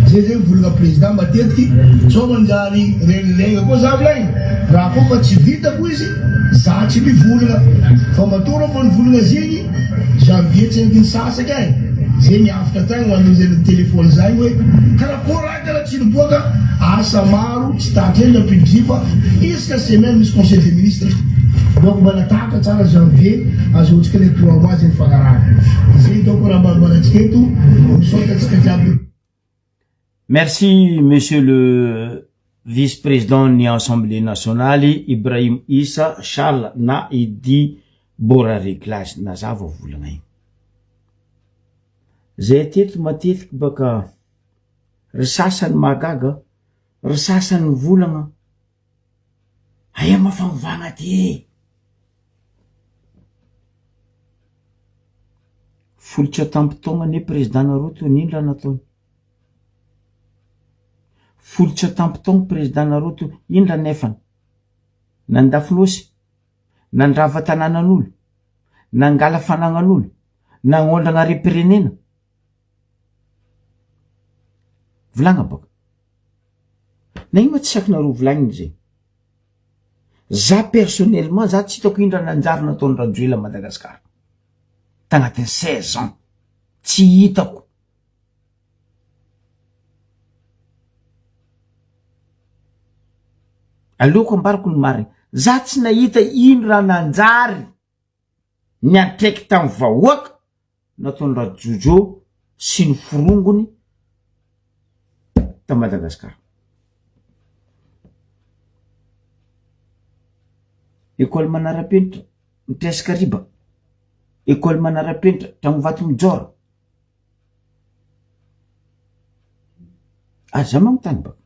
zay zegny volagna président matetiky tsao manjary renirena koa za volagny raha koa fa tsy vitako izy za tsy mivolagna fa matora fa nivolagna zegny janvier tsy enky ny sasaka e zegny afaka tagny hoan'io zay ny telefony zagny hoe karakory raha karaha tsy niboaka asa maro tsy taky eny ampindri fa isaka semaine misy conseil des ministres donc mbala taka tsara janvier azotsika le 3 mois zegny fagnarana zay donc raha mbalatsika eto misaotatsika jiaby. Merci, monsieur le vice-président de l'Assemblée nationale, Ibrahim Issa, Charles na idi bora réglage na zava volagna igny. Zay teto matetiky baka ry sasany magaga, ry sasany volagna, aia mafamovagna ty folitra tampotogna ne président Naruto nindra nataony. Folitra tampotogna président Naruto indra nefany nandafinosy nandrava tanànan'olo nangala fanagnan'olo nangondragna repirenena volagna baka na ino tsy sakinareo volagniny zay za personnellement za tsy hitako indra nanjary nataony Rajoela Madagasikara tagnatin'ny 16 ans tsy hitako aleoko ambarako ny marina za tsy nahita ino raha nanjary ny atraiky tamin'ny vahoaka nataony Rajojo sy ny forongony ta Madagasikara. École manarapenitra mitresaka riba, école manarapenitra tragnovato mijora aza magnotany baka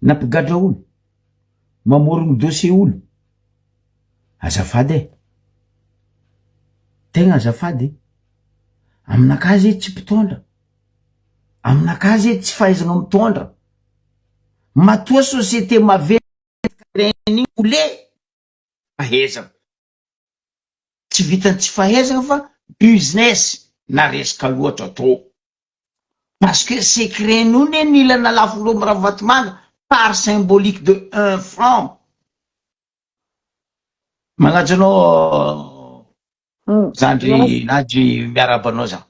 nampigadra olo mamorogny dossier olo azafady e tegna azafady aminakazy edy tsy mpitondra aminakazy edy tsy fahaizagna mitondra matoa société maveniny ole fahaizagna tsy vitany tsy fahaizagna fa business na resaka loatra to parce que secret nune nila na lafo ravatomanga par symbolique de 1 franc magnajanao Zandry Nadry miarabanao za.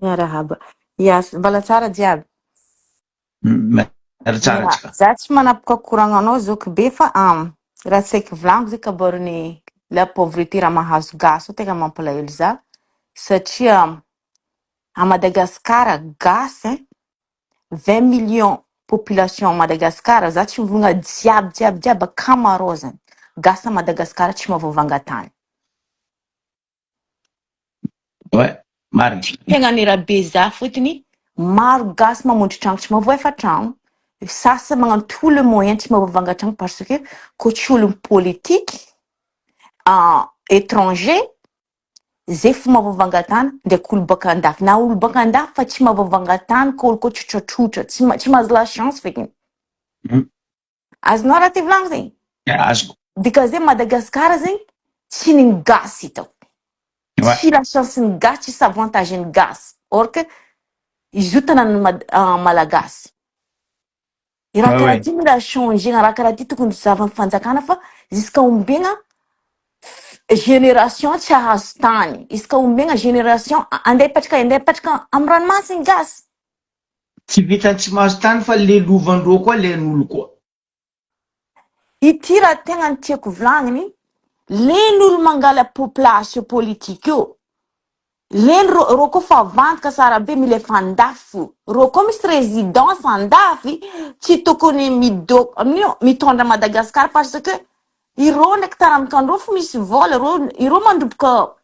Miarahaba. Yes, mbala tsara jiaby. Miara tsara antsika. Za tsy manapoka koragnanao zoky be fa raha tsy haiko volaniko zay kabarony la pauvreté raha mahazo gasy io tena mampalahelo za satria à Madagascar gasy 20 millions population à Madagascar za tsy mivolagna jiaby akamarozany gasy à Madagascar tsy mahavoavanga-tany. Ouais, marina. Tegna nirabe za fotony maro gasy mamonjy trano tsy mahavoafa trano. Sasa magnano tout le moyen tsy mahavoavanga trano parce que ko tsy olo politique étranger zay fo mahavoavanga tany ndraiky olo baka andafy na olo baka andafy fa tsy mahavoavanga tany ko olo ko tsotratrotra tsy mahazo la chance fekiny. Azonao raha ty volagno zegny? Azoko. Dika zay Madagascar zegny tsy niny gasy hitako. Tsy la chance ny gasy tsy avantage ny gasy or que izy io tanàna malagasy. I raha karaha ty mila changena raha karaha ty tokony zavan'ny fanjakana fa jusqu'à ombegna génération tsy ahazo tany isaka ombegna génération andeha hipetraka amy ranomasiny gasy. Tsy vitany tsy mahazo tany fa le lovandreo koa le n'olo koa. Ity raha tegna ny tiako volagniny len'olo mangala population politique io len ro koa fa vantka sara be mila efa andafy ro koa misy résidence andafy tsy tokony mitondra Madagascar parce que ireo ndraiky taranakandreo fo misy vola ireo mandroboka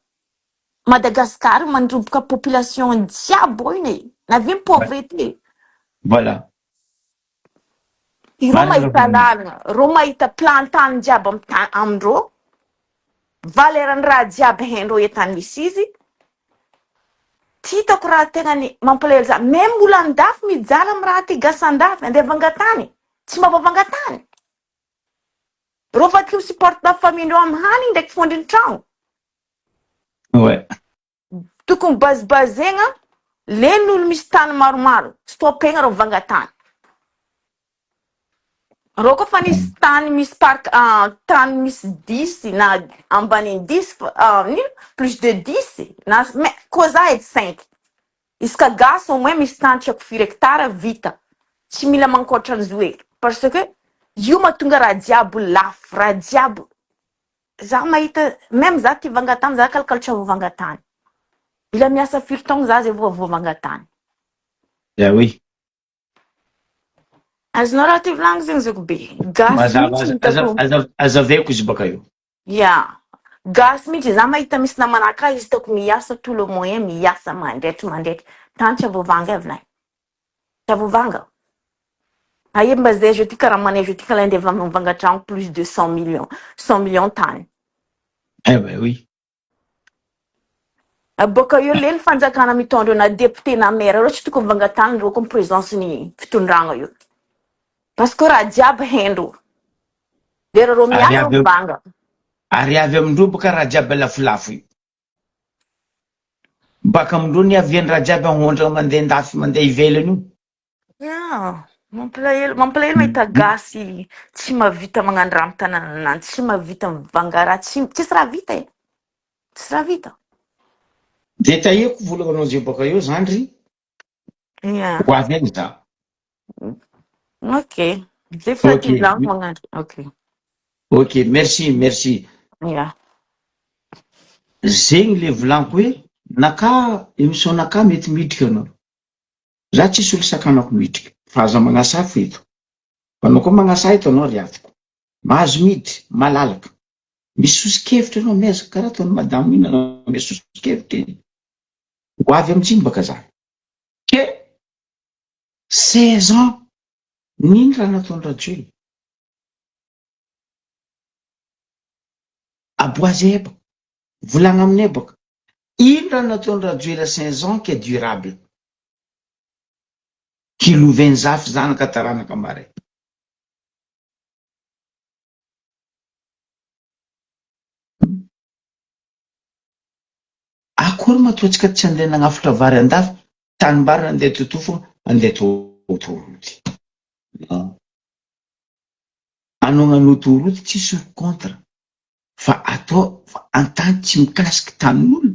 Madagascar mandroboka population jiaby iny na vimy pauvreté. Voilà. Ireo mahita lalana ro mahita plan-tany jiaby amindreo valeran'ny raha jiaby haindreo etany misy izy. Titako raha tegna ny mampalahelo za même olo andafy mijaly amy raha ty gasy andafy andeha vangatany tsy mahavoavangatany. Reo fa tia supporta famille amy hany ndraiky fondriny trano. Ouais. Tokony bazibazegna len'olo misy tany maromaro stopegna reo vangatany. Reo koa fa nisy tany misy tany misy 10 na ambaniny 10 plus de 10 na mais koza edy 5 isaka gasy au moins misy tany tsy haiko firy hectare vita tsy mila mankoatra an'izy hoe parce que io mahatonga raha jiaby lafo raha jiaby za mahita même za ty vangatany za kalkalitra voavangatany mila miasa firy taogno za zay voavangatany. Yeah, oui. Azonao raha ty volagno zegny zako be gasy azaveko izy baka io. Yeah. Gasy mihitsy za mahita misy namanaka izy toko miasa tout le moyen miasa mandretry tany tsy avoavanga avy tsy avoavanga. Aia mba zay je ty karaha manay je ty kala andeha vangatrano plus de 100 millions tany. Eh ben oui. Boka io leny fanjakana mitondra na député na maire reo tsy tokony vangatany reo koa présence ny fitondragna io parce que raha jiaby haindreo lera reo miala reo vanga. Ary avy amindreo baka raha jiaby lafolafo io. Baka amindreo ny aviany raha jiaby ahondrana mandeha ndafy mandeha ivelany io. Yeah. Mampalahelo mahita gasy tsy mahavita magnano raha amy tanànanany tsy mahavita mivanga raha tsisy raha vita e. Tsisy raha vita. De tahiako volagnanao zay baka io zandry. Yeah. Ho avy any za. Ok. Zay fa ty volagno magnano. Ok. Ok, merci. Yeah. Zegny le volaniko hoe naka émission naka mety miditra anao. Za tsisy olo sakanako miditra fa aza magnasa feto. Fa anao koa magnasa eto anao riaviko. Mahazo miditra malalaka. Misosokevitra anao miezaka karaha ataon'ny madamo iny anao misosokevitra iny. Ho avy amintsiny baka za. Ke 16 ans niny raha nataony radio. Aboazy ebaka. Volagna aminay baka. Ino raha nataony radio la 16 ans qui est durable. Qui louveny zafy zanaka taranaka maray. Akory matoatsika tsy andeha nagnafatra vary andafy tanimbary andeha totofo andeha toroty. Anao nanoto roty tsisy contre fa atao fa antany tsy mikasiky tanin'olo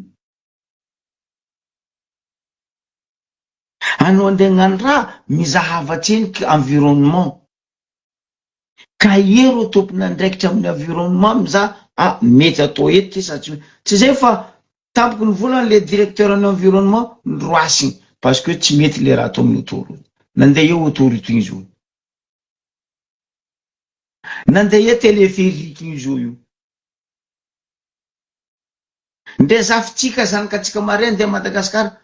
Anao andeha hagnano raha mizahavatsy eny environnement. Ka ero tompona andraikitra amin'ny environnement mizaha mety atao eto ty sa tsy zay fa tampoky ny volana le directeur en environnement ndroasiny parce que tsy mety le raha atao amin'ny autoroute. Nandeha eo autoroute igny zo, nandeha eo téléphérique igny zo io. Nde zafitsika zanakatsika mare andeha Madagasikara,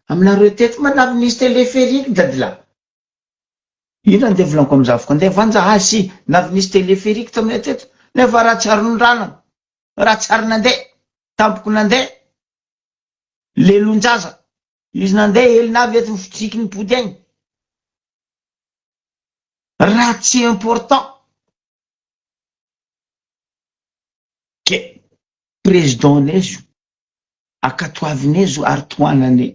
aminareo teto manavy nisy téléphérique dadila. Ino andeha volaniko amizafiko andeha vanja sy navy nisy téléphérique taminay teto nefa raha tsy ary nondrana, raha tsy ary nandeha, tampoky nandeha lelonjaza izy nandeha elinavy eto fitriky ny pody agny. Raha tsy important ke président zo akatoavinay zo ary toananay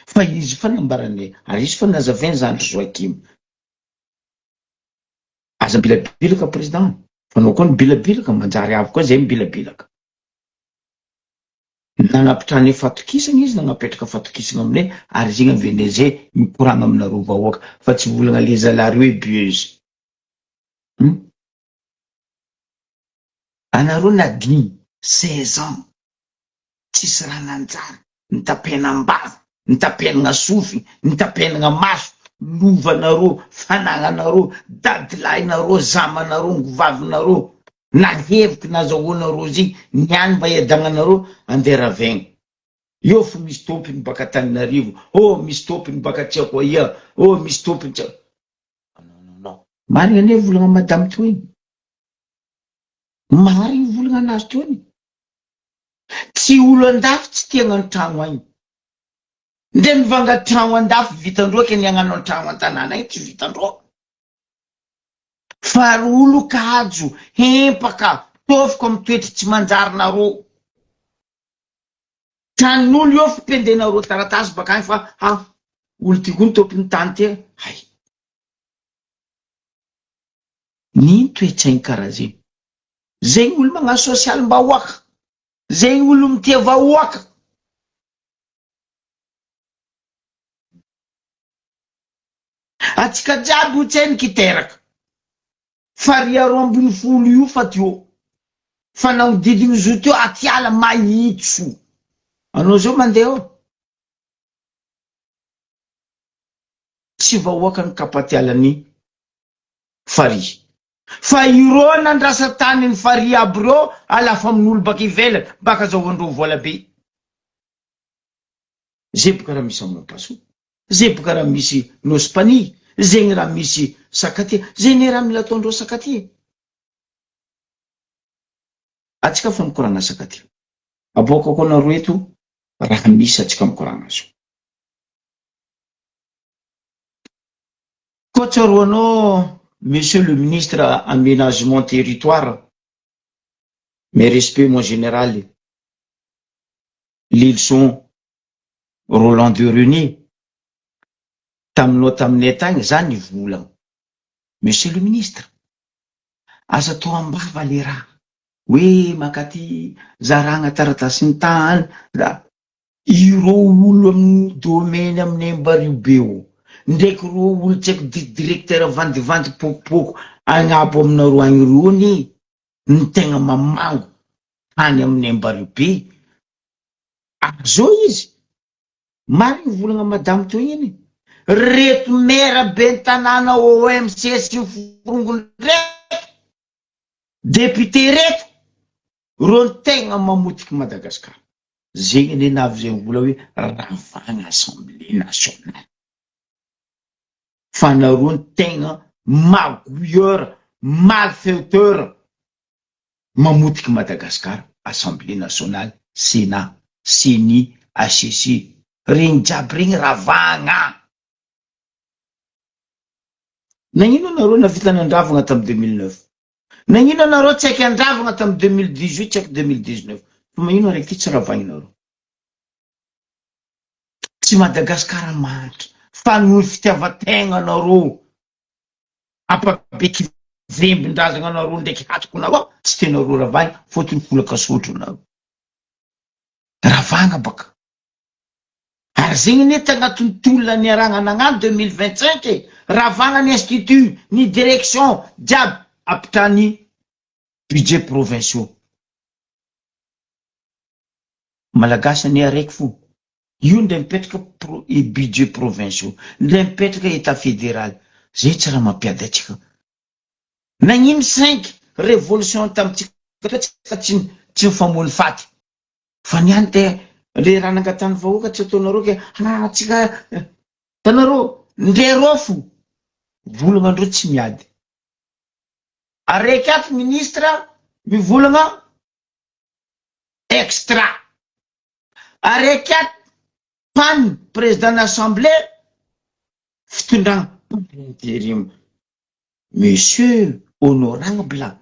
fa izy fa nambaranay ary izy fa nazavainy zany Joakim. Aza bilabilaka président fanao koa ny bilabilaka manjary avy koa zay mibilabilaka. Nanapitrany fatokisana izy nanapetraka fatokisana aminay ary zigny avenay zay mikoragna aminareo vahoaka fa tsy volagna le zalary hoe bieuse. Anareo nadiny 16 ans tsisy raha nanjary, nitapenam-bava, nitapenagna sofy, nitapenagna maso, lovanareo, fanagnanareo, dadilahinareo, zamanareo, ngovavinareo, naheviky nazahoanareo zigny niany mba hiadagnanareo andeha Ravegna. Io fo misy tompiny baka Antananarivo, misy tompiny baka Tsiakoia, misy tompiny non. Marigna ane volagna madame toy. Marigny volagna anazy toy. Tsy olo andafy tsy tia hagnano tragno agny. Nde mivanga tragno andafy vitandreo ke ny hagnano tragno an-tanàna agny tsy vitandreo. Fa olo kajo, hempaka, tofoko amin'ny toetry tsy manjarinareo. Tragnon'olo io fipendenareo taratasy baka agny fa olo ty koa ny tompony tany ty. Hay. Nino toetsaigny karaha zay? Zay olo magnano social mba hoaka. Zay olo mitia vahoaka. Atsika jiaby otseny kiteraka. Faria 12 io fa tio. Fa nagnodidiny zo tio atiala mahitso. Anao zao mandeha ao. Tsy vahoaka ny kapatialany Faria. Fa ireo nandrasa tany ny Faria aby reo alafa amin'olo baka ivelany baka zahoandreo vola be. Zay boka raha misy Montpasso, zay boka raha misy Nospany, zay raha misy Sakatia, zay ne raha mila ataondreo Sakatia. Atsika fa mikoragna Sakatia. Aboaka koa nareo eto raha misy atsika mikoragna azo. Koa tsaroanao Monsieur le ministre aménagement territoire, mes respects mon général, Lilson Roland de Renier, taminao taminay tagny zany volagna. Monsieur le ministre, aza atao ambava le raha hoe makaty zaragna taratasy ny tany da ireo olo amin'ny domaine amin'ny Mbariobeo ndraiky ro olo tsy haiko directeur vandivandy pokopoko agnabo aminareo agny rony ny tegna mamango tany amin'ny Mbariobeo. Zao izy marigny volagna madame toy iny. Reto mera be tanàna OMC sy forongony reto député reto ro tegna mamotiky Madagasikara. Zegny ane navy zay vola hoe ravagna Assemblée nationale. Fa nareo tegna magouilleur, malfaiteur mamotiky Madagasikara. Assemblée nationale, Sénat, CENI, HCC, regny jiaby regny ravagna. Nagnino nareo navita nandravagna tamin'ny 2009? Nagnino nareo tsy haika andravagna tamin'ny 2018 tsy haiko 2019? Fa magnino araiky ty tsy ravagninareo? Tsy Madagasikara manitra fa noho fitiavategna nareo ampabeky vembin-drazagna nareo ndraiky hatiko nareo tsy tenareo ravagna fotony folaka sotro nareo ravagna baka. Ary zegny nety agnatin'ny tolona ny aragna nagnano 2025 ravagna ny institut ny direction jiaby apitrany budget provinciaux. Malagasy ny araiky fo io ndray mipetraka budget provinciaux ndray mipetraka état fédéral zay tsy raha mampiady atsika nagnino 5 révolution tamitsika tsy mifamoly faty fa niany te le raha nangatany vahoaka tsy ataonareo ke tsika tanareo ndrereo fo volagna andreo tsy miady araiky ato ministre mivolagna extra araiky ato pani président d'assemblée fitondragna intérim. Monsieur honorable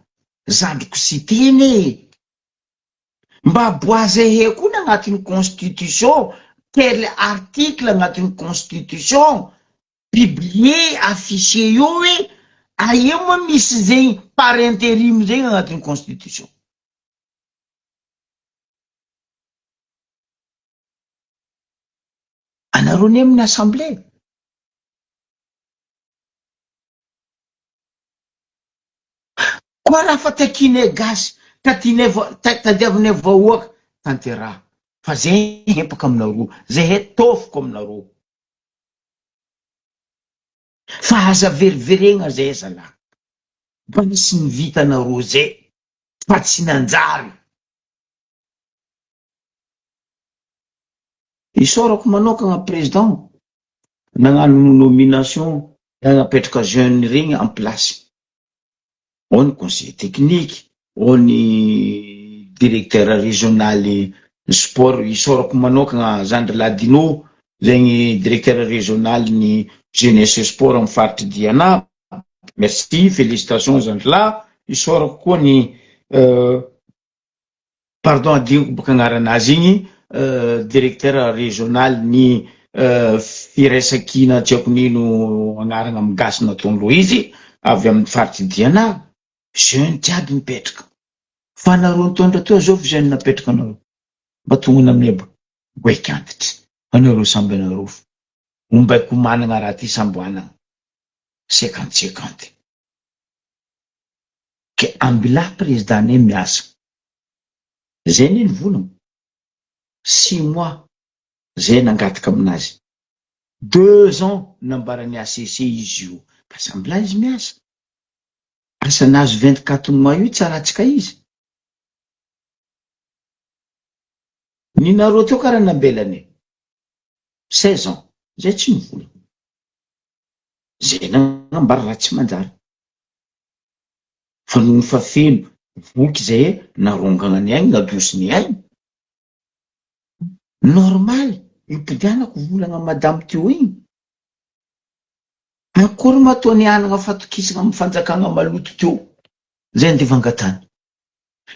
zandriko siteny mba boazehe koa ny agnatin'ny constitution quel article agnatin'ny constitution publié affiché io hoe aia moa misy zegny par intérim zegny agnatin'ny constitution. Anareo ny amin'ny assemblée koa raha fa takine gasy tadiavine vahoaka tanteraha fa zay hepaka aminareo zay hetofoko aminareo fa aza veriveregna zay zala mba nisy nivitanareo zay fa tsy nanjary. Isorako manokagna président nagnano nomination nagnapetraka jeune regny en place au conseil technique au directeur régional sport isorako manokagna Zandry Ladino zegny directeur régional ny jeunesse sport amin'ny faritry Diana. Merci, félicitations Zandry la. Isorako koa ny pardon adiniko baka agnaranazy igny directeur régional ny firesakina tsy haiko nino agnarana amin'ny gasy nataon'lo izy avy amin'ny faritry Diana. Jeune jiaby mipetraka fa nareo nitondra teo zao fi jeune napetraka anareo mba tonga amin'ny eba goaiky antitry anareo samby anareo ombaiko managna raha ty samboanagna 50-50 ke ambilahy président ne miasa zay ny volagna 6 mois zay nangataka aminazy 2 ans nambarany ACC izy io ka sambilahy izy miasa asanazy 24 mois io tsaratsika izy ninareo teo karaha nambelany 16 ans zay tsy mivola zay nambara raha tsy manjary fa noho fa feno voky zay narongagna ny aigny nadosiny aigny normal impidianako volagna madame teo igny akory matoany anagna fatokisagna amin'ny fanjakagna maloto teo zay andivangatany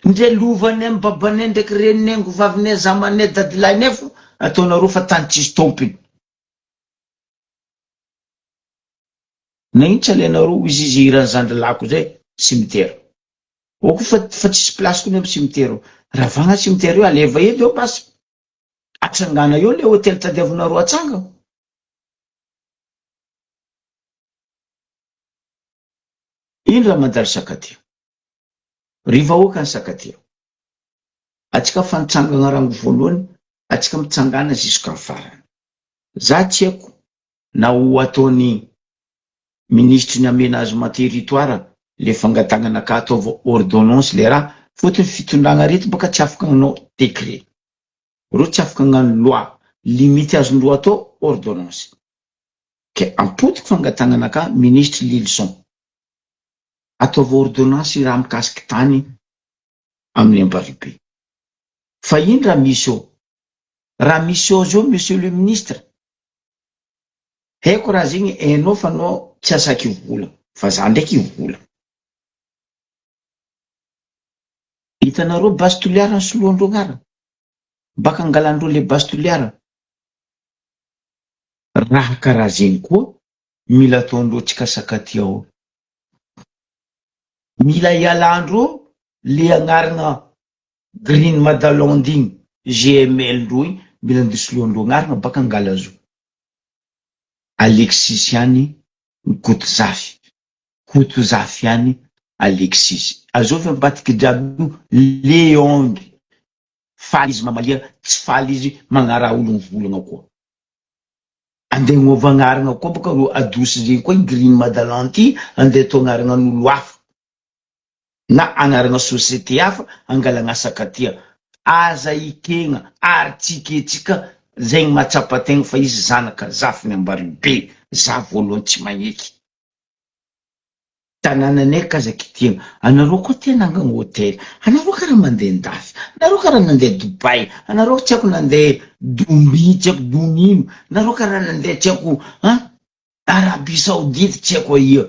ndre lovany amin'ny babane ndraiky reninengo vavine zamane dadilahinay fo ataonareo fa tany tsisy tompiny na iny tsy alenareo izy irany Zandry lako zay cimetière oko fa tsisy place koa ny amin'ny cimetière raha vagna cimetière io aleva edy eo basy atsangana eo le hôtel tadiavinareo atsanga iny raha manjary sakatia riva oka ny sakatia atsika fanitsangana rango voalohany atsika mitsangana jusqu'à farany za tsy haiko na ho ataony ministre ny aménagement territoire le fangatanana ka ataova ordonnance le raha fotony fitondragna reto baka tsy afaka agnanao décret ro tsy afaka agnano loi limite azondroa atao ordonnance ke ampotiko fangatanana ka ministre Lilson ataova ordonnance raha mikasiky tany amin'ny Ambaribe fa iny raha misy eo zao monsieur le ministre haiko raha zegny hainao fa anao tsy asaky vola fa za ndraiky vola hitanareo base toliara ny soloandreo agnarana baka angalandreo le base toliara raha karaha zegny koa mila ataondreo tsika sakatia ao mila ialandreo le agnarana green madalanding GML ndroy mila ndisoloandroanarina baka angalazo Alexis ihany koto zafy ihany Alexis azovy ambatiky draby Léon faly izy mamalia tsy faly izy magnara olo volagna koa andeha gn'ovanaragna koa baka ro adosy regny koa green madalanty andeha toagnaragna n'olo hafa na anaragna société hafa angalagna sakatia aza ikegna ary tsiketsika zay gny matsapategna fa izy zanaka zafiny ambaribe za voalohany tsy magneky tanànanay kazakitiagna anareo koa tena angagny hôtely anareo karaha mandeha ndafy anareo karaha nandeha Dubai anareo tsy haiko nandeha Dumbi tsy haiko Donino anareo karaha nandeha tsy haiko Arabie Saoudite tsy haiko ia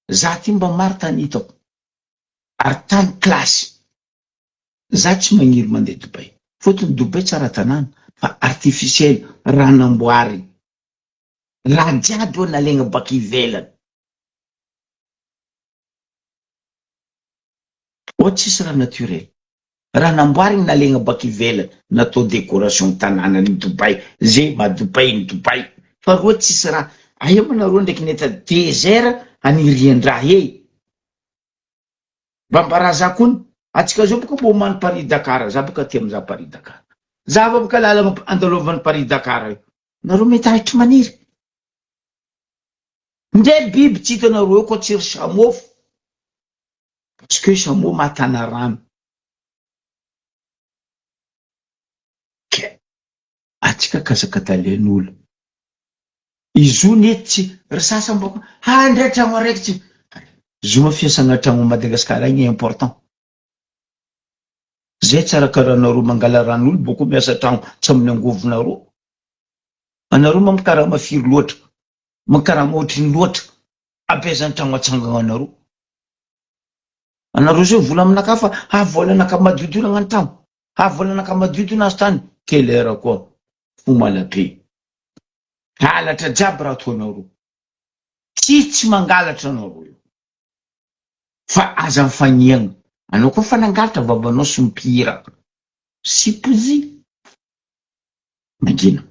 za ty mba maro tany hitako ary tany klasy za tsy magniry mandeha Dubai fotony Dubai tsara tanàna fa artificiel raha namboary raha jiaby eo nalegna baka ivelany o tsisy raha naturel raha namboarigny nalegna baka ivelany natao décoration tanàna ny Dubai zay ma Dubai ny Dubai fa roa tsisy raha aia manareo ndraiky neta désert anirian-draha bambara za kony atsika zao boka mbo mano Paris Dakar za boka ty amza Paris Dakar za boka lalagna andalovan'ny Paris Dakar io nareo mety ahitry maniry ndre biby tsy hitanareo eo koa tsiry samofo parce que samo matana rano atsika kazakatalen'olo izy io nety ry sasa mboko ndray tragno araiky tsy zoma fiasagna tragno Madagasikara igny important zay tsara karaha nareo mangala ran'olo boko miasa tragno tsy amin'ny angovinareo anareo ma karaha mafiry loatra makaraha maotriny loatra ampezany tragno atsangana anareo zay vola aminaka fa volanaka madiodio nagnano tragno volanaka madiodio nazo tany kelera koa fo malabe halatra jiaby raha ataonareo tsy mangalatra anareo io fa aza mifagniagna anao koa fa nangalatra vavanao sy mipira sipozy mangina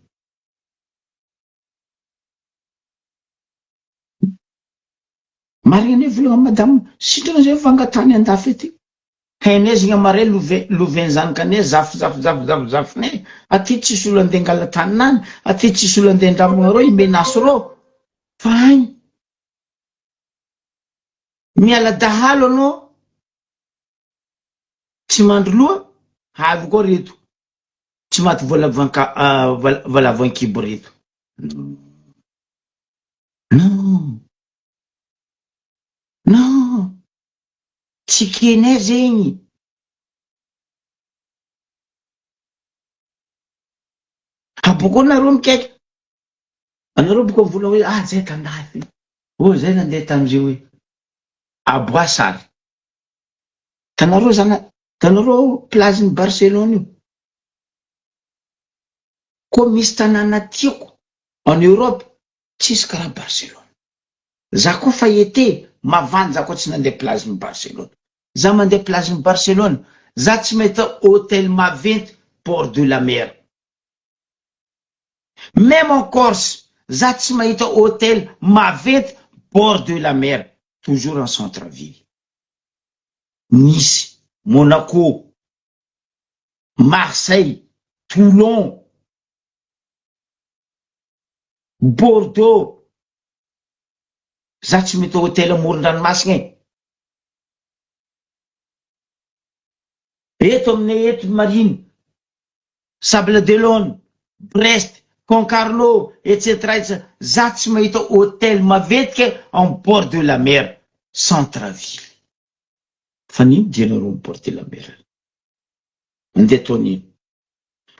marigny ane volagna madame sitrana zay fangatany andafy ety hainay zigny amare loveny zanakanay zafinay aty tsisy olo andeha angala taninany aty tsisy olo andeha andramagna reo imenasy reo fa agny miala dahalo anao tsy mandro loha avy koa reto tsy maty voalavoan-kibo reto non tsy kenay zegny aboko nareo mikaiky anareo boka vola hoe zay tandafy zay nandeha tamizay hoe aboasary tanareo plazeny Barcelone io koa misy tanàna tiako en Europe tsisy karaha Barcelone za koa fa ete mavandy za koa tsy nandeha plazeny Barcelone za mandeha plazeny Barcelone za tsy mahita hôtel maventy port de la mer même en Corse za tsy mahita hôtel maventy port de la mer toujours en centre-ville Nice Monaco Marseille Toulon Bordeaux za tsy mahita hôtel amoron-dranomasina eto aminay eto mariny Sable d'Olonne Brest Concarneau etc za tsy mahita hôtel maventika en port de la mer centre-ville fa nino dianareo ny port de la mer andeha atao nino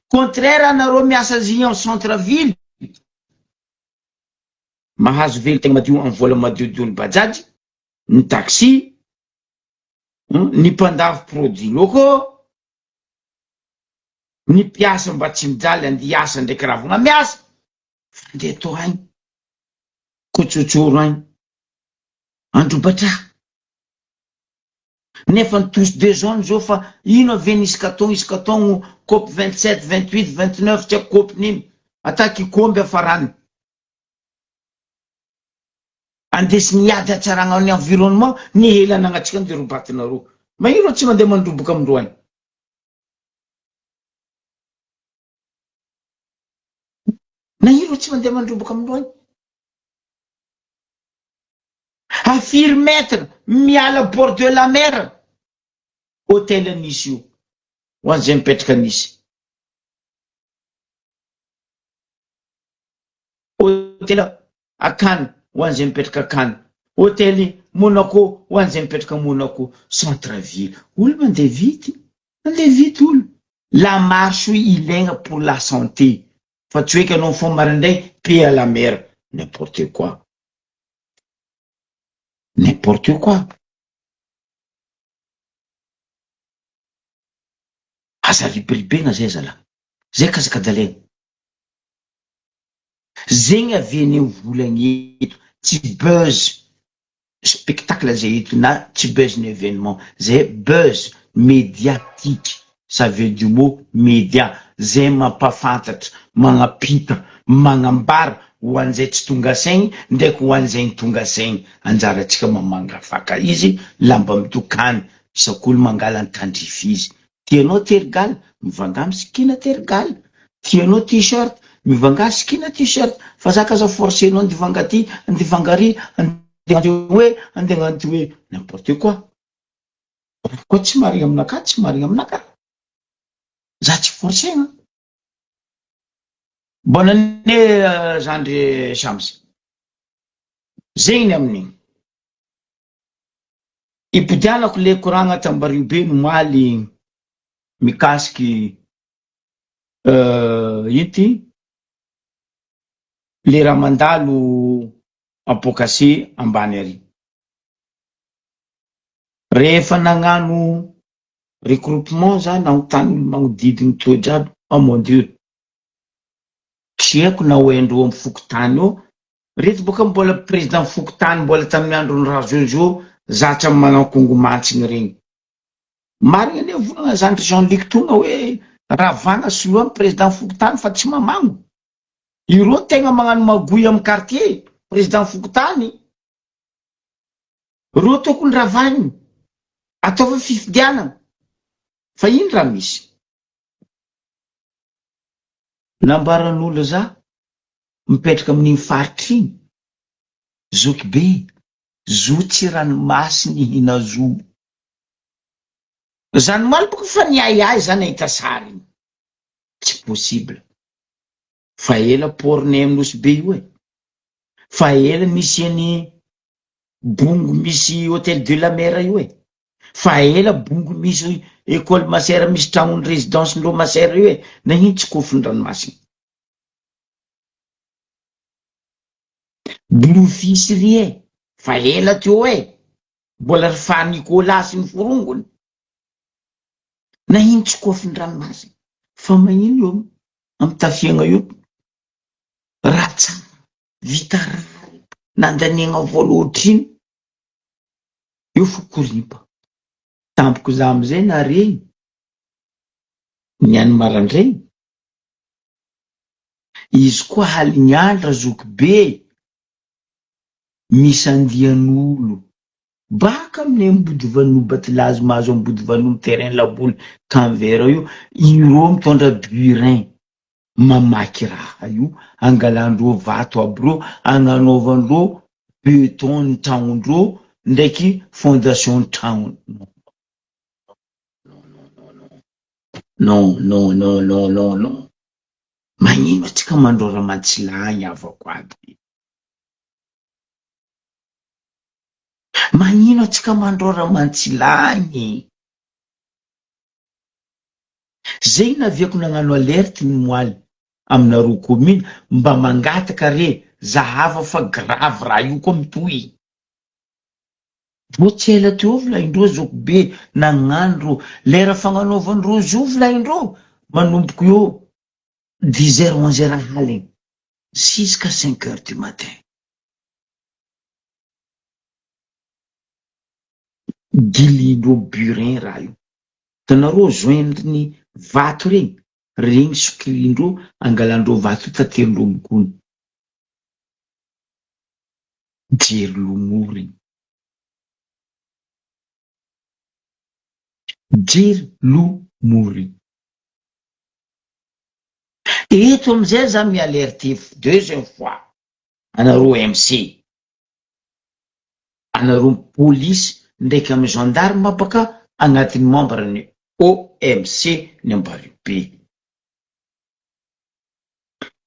contraire anareo miasa zigny en centre-ville mahazo velo tegna madio amin'ny vola madiodio ny bajajy ny taxi ny mpandavo produit locaux ny mpiasa mba tsy mijaly andiasa ndraiky raha vogna miasa fa andeha atao agny kotsotsoro agny andro batra nefa ny tous de jaune zao fa ino aveny iskaton COP 27, 28, 29 tsy haiko COP nino ataky komby afarany andesi niady atsaragna ny environnement ny helana agnatsika de robatinareo mairo tsy mandeha mandroboka amindroany na iro tsy mandeha mandroboka amindroany à firy mètre miala bord de la mer hôtel nisy io ho an'izay mipetraka nisy hôtel akany ho an'izay mipetraka akany hôtely Monaco ho an'izay mipetraka Monaco centre ville olo mandeha vity olo la marche ilaigna pour la santé fa tsy hoe que anao fo marindray paix à la mer n'importe quoi aza ribiribena zay zala zay kasakadalegna zegny aveny volagny eto tsy buzz spectacle zay eto na tsy buzz ny événement zay buzz médiatique ça veut du mot média zay mampafantatra magnapita magnambara ho an'izay tsy tonga saigny ndraiky ho an'izay ny tonga saigny anjaratsika mamangafaka izy lamba mitokany isak'olo mangala ny tandrify izy tianao tergaly mivanga sikina tergaly tianao t-shirt mivanga sikina t-shirt fa zaka za forcenao ndivanga ty ndivangary andehanty hoe n'importe quoi koa tsy marigna aminaka za tsy forcegna bonane zandry samsy zegny amin'igny ipidianako le koragna tambario be nomaly mikasiky ity le raha mandalo apokase ambany ary rehefa nagnano regroupement za nagnontany olo magnodidiny toedraby mon dieu tsy haiko na hoendro amy fokotany eo reto boka mbola président fokotany mbola tamin'ny androny raha jojo zatra manankongo mantsiny regny marigna ane volagna zandry Jean-Luc tonga hoe ravagna soloany président fokotany fa tsy mamango iro tegna magnano magoy amy quartier président fokotany ro tokony ravagny ataova fifidianana fa ino raha misy nambaran'olo za mipetraka amin'igny faritry igny zoky be zo tsy ranomasiny hina zo zany maly boka fa niaiay zany ahita sary tsy possible fa ela porne amin'osy be io e fa ela misy any bongo misy hôtel de la mer io e fa ela bongo misy école masera misy tragnony résidence ndro masera io e na ino tsy kofiny ranomasiny blofisy e fa ela teo e mbola rifa Nicolas ny forongony na ino tsy kofiny ranomasiny fa magnino io amy tafiagna io ratsa vita rary nandaniagna voalohatriny io fokorimpa tampoko za amizay na regny niany marandregny izy koa halignyandra zoky be misy andian'olo baka amin'ny ambody vano batilazy mahazo ambody vano terrain laboly canvera io iro mitondra burin mamaky raha io angalandreo vato aby reo agnanaovandreo beton ny tragnondreo ndraiky fondation ny tragno non magnino atsika mandrora mantsilagny avako aby magnino atsika mandrora mantsilagny zay naviako nagnano alerte ny moaly aminareo commune mba mangataka re zahava fa grave raha io koa mitohy vo tsy ela teo volaindreo zoko be nagnandro lera fagnanaovandreo zo volaindreo manomboko eo 10h 11h haligny jusqu'à 5h du matin gilindro burin raha io. Tanareo joindny vato regny sokirindro angalandreo vato taterindreo mikony. Jery lomory. Jery lomory. Eto amizay za mialerte deuxième fois. Anareo MC. Anareo polisy ndraiky amy gendarme baka agnatin'ny membre ny OMC ny Ambaribe.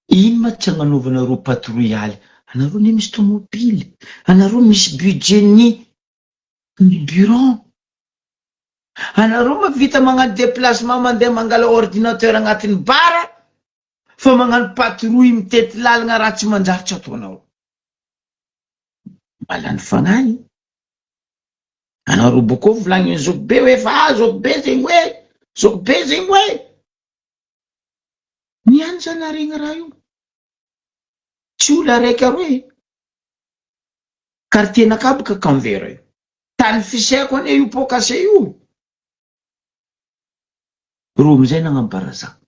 Ino ma tsy agnanaovanareo patrouille? Anareo ne misy tomobily, anareo misy budget ny bureau, anareo ma vita magnano déplacement mandeha mangala ordinateur agnatin'ny bara, fa magnano patrouille mitety lalagna raha tsy manjaritry ataonao. Malany fagnahy. Anareo boko volagny Zokobe hoe fa Zokobe zegny hoe nianja naregny raha io. Tsy olo araiky aroe. Quartier nakaboka Canvera io. Tany fiseko ane io pokase io. Ro amizay nagnambarazana.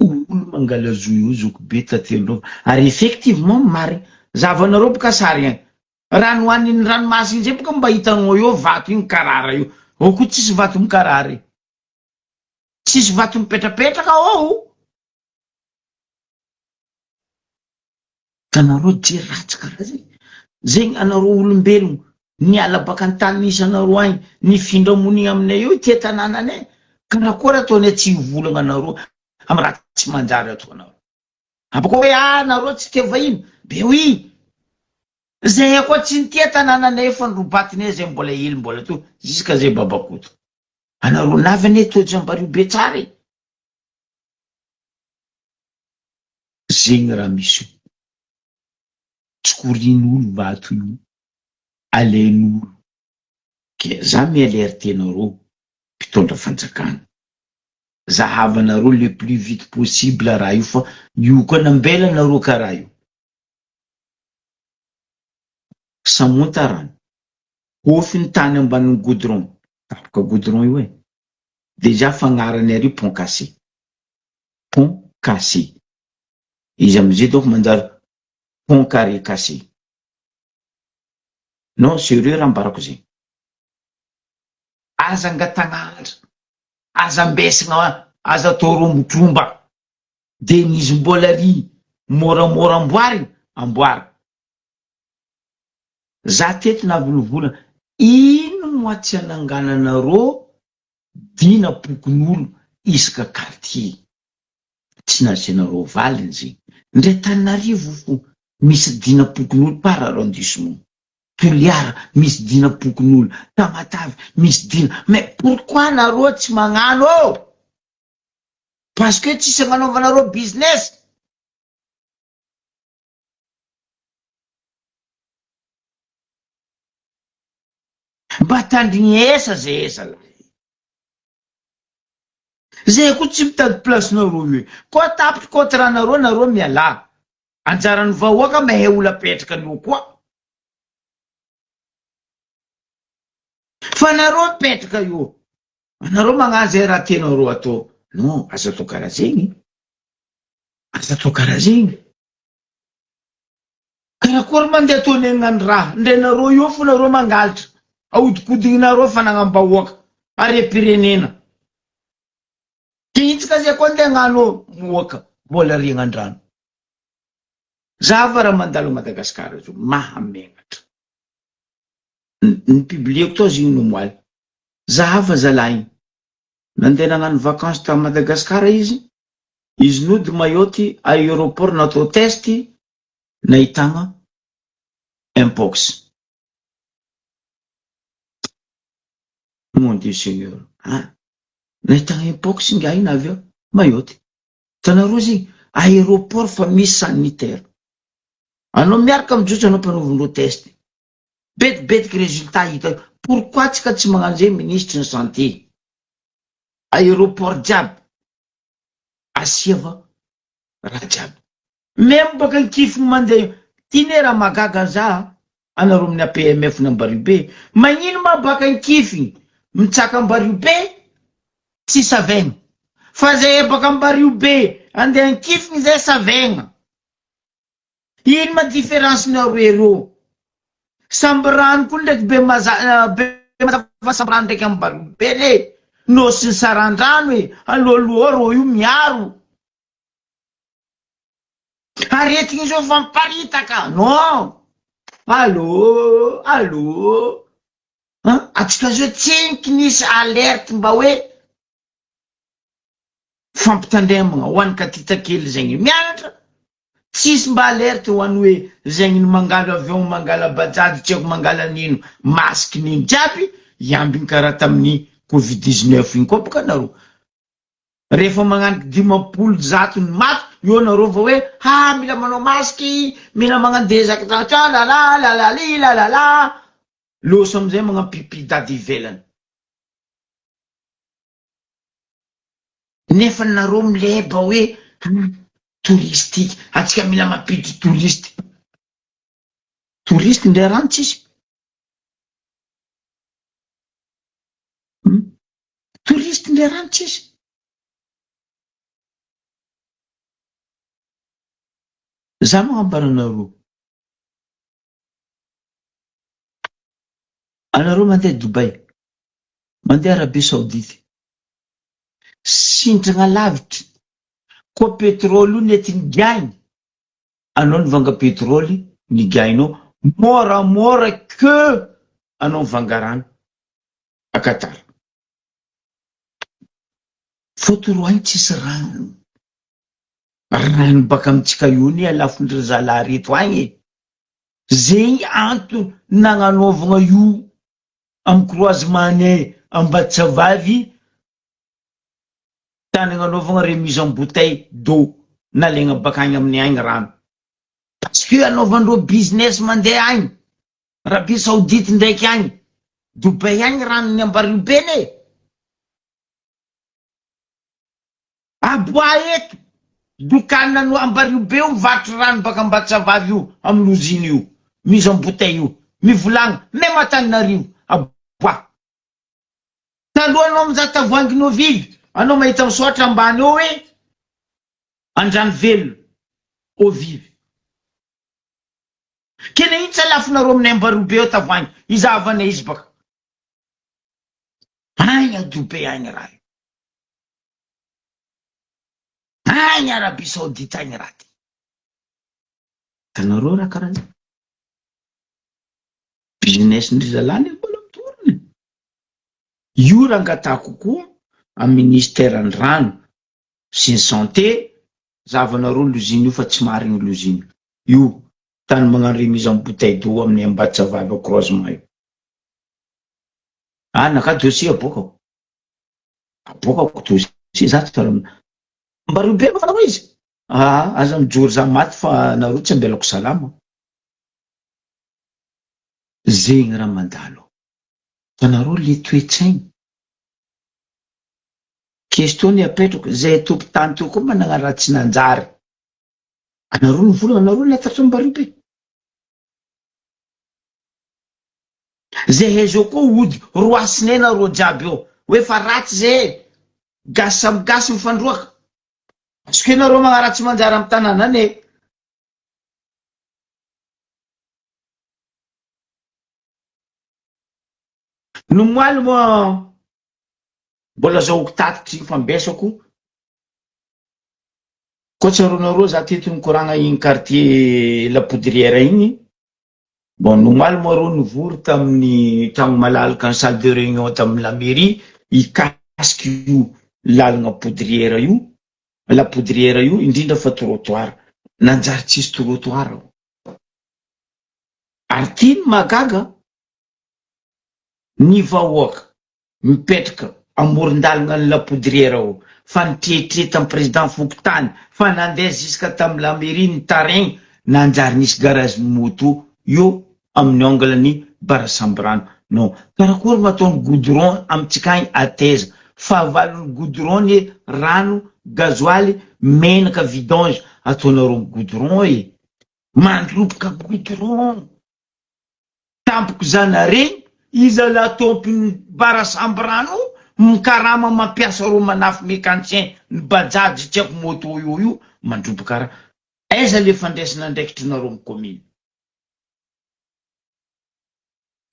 Olo mangala zo io Zokobe tatendreo. Ary effectivement marigny. Zavanareo boka sary agny. Rano hoanin'ny ranomasiny zay boka mba hitanao io vato iny karara io. Ao koa tsisy vato mikarary. Tsisy vato mipetrapetraka ao. Tanareo jery ratsy karaha zegny. Zegny anareo olombelogno niala baka an-tany nisy anareo agny nifindra monigny aminay io tia tanànanay. Karakory ataonay tsy hivolagna anareo amy raha tsy manjary ataonareo. Abako hoe anareo tsy tia vahiny. Be oui. Zay koa tsy nitia tanànanay fa nirobatinay zay mbola hely mbola to jusqu'à zay babakoto. Anareo navy ane tojo Ambaribe tsara. Zegny raha misy io. Tsy korin'olo vato io. Alain'olo. Ke za mialerte nareo mpitondra fanjakana. Zahavanareo le plus vite possible raha io fa io koa nambela nareo karaha io. Samonta rano. Hofiny tany ambanin'ny goudron. Tapoka goudron io e. Déjà fagnarany ary pont cassé. Pont cassé. Izy amizay donc manjary pont carré cassé. Non, sérieux raha ambarako zegny. Aza angatagnahandra. Aza ambesigna, aza atao rombotromba. De nizy mbola ry moramora amboary. Za teto navolovolana. Ino moa tsy anangananareo dina pokon'olo isaka quartier. Tsy nasenareo valiny zegny. Ndray Tananarivo fo misy dina pokon'olo par arrondissement. Toliara misy dina pokon'olo. Tamatavy misy dina. Mais pourquoi nareo tsy magnano? Parce que tsisy agnanaovanareo business. Mba tandrignesa zay esa la. Zay koa tsy mitady place nareo io. Koa tapitry contrat nareo miala. Anjaran'ny vahoaka mahay olo apetraka anio koa. Fa nareo petraka io. Nareo magnano zay raha tianareo atao. Non, aza atao karaha zegny. Aza atao karaha zegny. Karakory mandeha ataony agnano raha. Ndre nareo io fo nareo mangalitra. Ahodikodignareo fanagnam-bahoaka. Are-pirenena. Kitsika zay koa ndeha agnano moaka. Mbola riagnan-drano. Zava raha mandalo Madagasikara zao. Mahamenatra. Ny publieko to zio nomoaly. Zava zalainy. Nandeha nagnano vacances ta Madagasikara izy. Izy nody Mayotte aéroport natao test nahitagna Mpox. Mon Dieu Seigneur. Nahitagna Mpox nga ina avy eo Mayotte. Tanareo zegny aéroport fa misy sanitaire. Anao miaraka mijotso anao mpanovindreo test. Betibetiky résultat hita. Pourquoi tsika tsy magnano zay ministre ny santé? Aéroport jiaby asiava raha jiaby. Même baka kify mandeha. Tine raha magaga za. anareo amin'ny APMF n'Ambaribe. Magnino mabaka ankify mitsaka Ambaribe tsy savegna. Fa zay baka Ambaribe andeha ankify zay savegna. Ino ma différence nareo? Samby rano koa ndraiky be mazava samby rano ndraiky Ambaribe le. No sy saran-drano alohaloha ro io miaro. Aretigny izao vamparitaka. Non. Allô. Atsika zao tseniky nisy alerte mba hoe fampitandremagna ho an'ny katitakely zegny mianatra. Tsisy mba alerte ho an'ny hoe zegny ny mangala avion, mangala bajaj, tsy haiko mangala nino, masque nino jiaby, iambiny karaha tamin'ny Covid-19 iny koa baka nareo. Rehefa magnaniky 50 ny maty, io nareo va hoe mila manao masky, mila magnandezaka la. Loso amizay magnapipi dady ivelany. Nefa nareo mileba hoe touristique, atsika mila mampiditra touriste. Touriste ndray rano tsisy. Touriste ndray rano tsisy. Za magnambara anareo. Anareo mandeha Dubai, mandeha Arabie Saoudite. Sindragna lavitry. Koa pétrole io nety nigainy. Anao nivanga pétrole, nigainao. Mora que anao nivanga rano a Qatar. Fotoroany tsisy rano. Rano baka amitsika io ni alafondry zalahy reto agny. Zegny antony nagnanaovagna io am croisement Ambatsavangy. Tany nagnanaovagna remise en bouteille d'eau nalegna bakagny amin'ny agny rano. Parce que anaovandreo business mandeha agny. Arabie Saoudite ndraiky agny. Dubai agny rano ny Ambaribe ne. Aboa eto. Dokanina no Ambaribe io mivatry rano baka Ambatsavangy io amin'ny usine io. Mise en bouteille io. Mivolagna même Antananarivo. Aboa. Taloha anao mizaha tavoanginao vily. Anao mahita misoatra ambany eo hoe Andrano Velona au vive. Kena iny tsy alafonareo amin'ny Ambaribe eo tavoangy. Izahavana izy baka. Agny a Dubai agny raha. Agny Arabie Saoudite agny raha. Tanareo raha karaha zay. Business ndry zalany mbola mitorony. Io raha angatahako koa amin'ny ministère ny rano sy ny santé. Zavanareo l'usine io fa tsy marigny l'usine. Io tany magnano remise en bouteille d'eau amin'ny Ambatsavangy au croisement io. Naka dossier aboakako. Aboakako dossier za tsy Ambaribe ma fanao izy. Aza mijory za maty fa nareo tsy ambelako salama. Zegny raha mandalo. Tanareo le toetsaigny. Question apetrako zay tompon-tany teo koa manana raha tsy nanjary. Anareo nivolagna anareo letatra Ambaribe. Zay zao koa ody roasiny nareo jiaby eo. Hoe fa ratsy zay. Gasy samy gasy mifandroaka. Parce que nareo magnaratsy manjary amin'ny tanàna ne. Nomoaly moa mbola zahoako tatitry fambesako. Koa tsaronareo za teto nikoragna iny quartier La Poudrière igny. Bon, nomoaly moa reo nivory tamin'ny tragno malalaka ny salle de réunion tamin'ny la mairie. Ikasiky io lalagna Poudrière io. La Poudrière io indrindra fa trottoir. Nanjary tsisy trottoir. Ary tiny magaga. Ny vahoaka mipetraka amoron-dalagna ny La Poudrière ao. Fa nitrehitrehitra amin'ny président Fokontany. Fa nandeha jusqu'à tamin'ny la mairie ny taregny. Nanjary nisy garage moto io amin'ny angle ny Barasambrano. Non. Karakory mataony goudron amitsika agny ateza. Fa valony goudron ny rano, gasoaly, menaka vidange. Ataonareo goudron e. Mandroboka goudron. tampoko zanareny iza la tompiny bara sambrano mikarama mampiasa ro manafy mécanicien ny bajaj tsy haiko moto io mandrobo kara aiza le fandraisana ndraikitry nareo amin'ny commune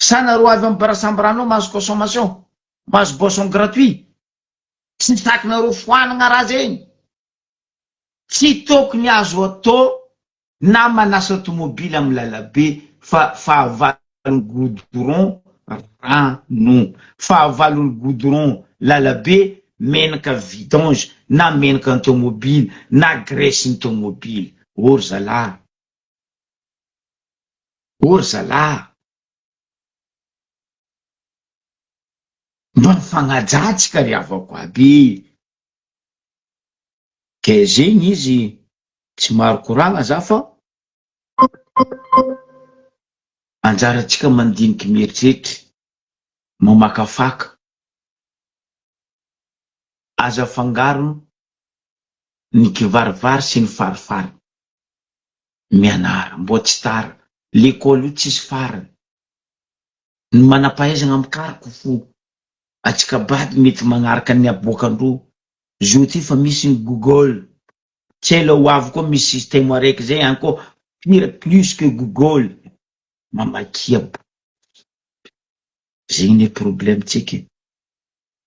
sanareo avy amin'ny bara sambrano mahazo consommation mahazo boisson gratuit tsy sakinareo foanana raha zeny tsy tokony azo atao na manasa automobile amin'ny lalabe fa fahavalony goudron rano fahavalony goudron lalabe menaka vidange na menaka automobile na graisse automobile ory zalahy mba mifagnajatsika ry avako aby ke zegny izy tsy maro koragna za fa anjaratsika mandiniky mieritreritra mamakafaka aza fangarony ny kivarivary sy ny farifary mianara mbo tsy tara l'école io tsisy farany ny manampahaizana amikariko fo atsika bady mety magnaraka ny aboakandro zo ty fa misy ny Google tsy ela ho avy koa misy système araiky zay any koa pire plus que Google mamakia zegny problème tsika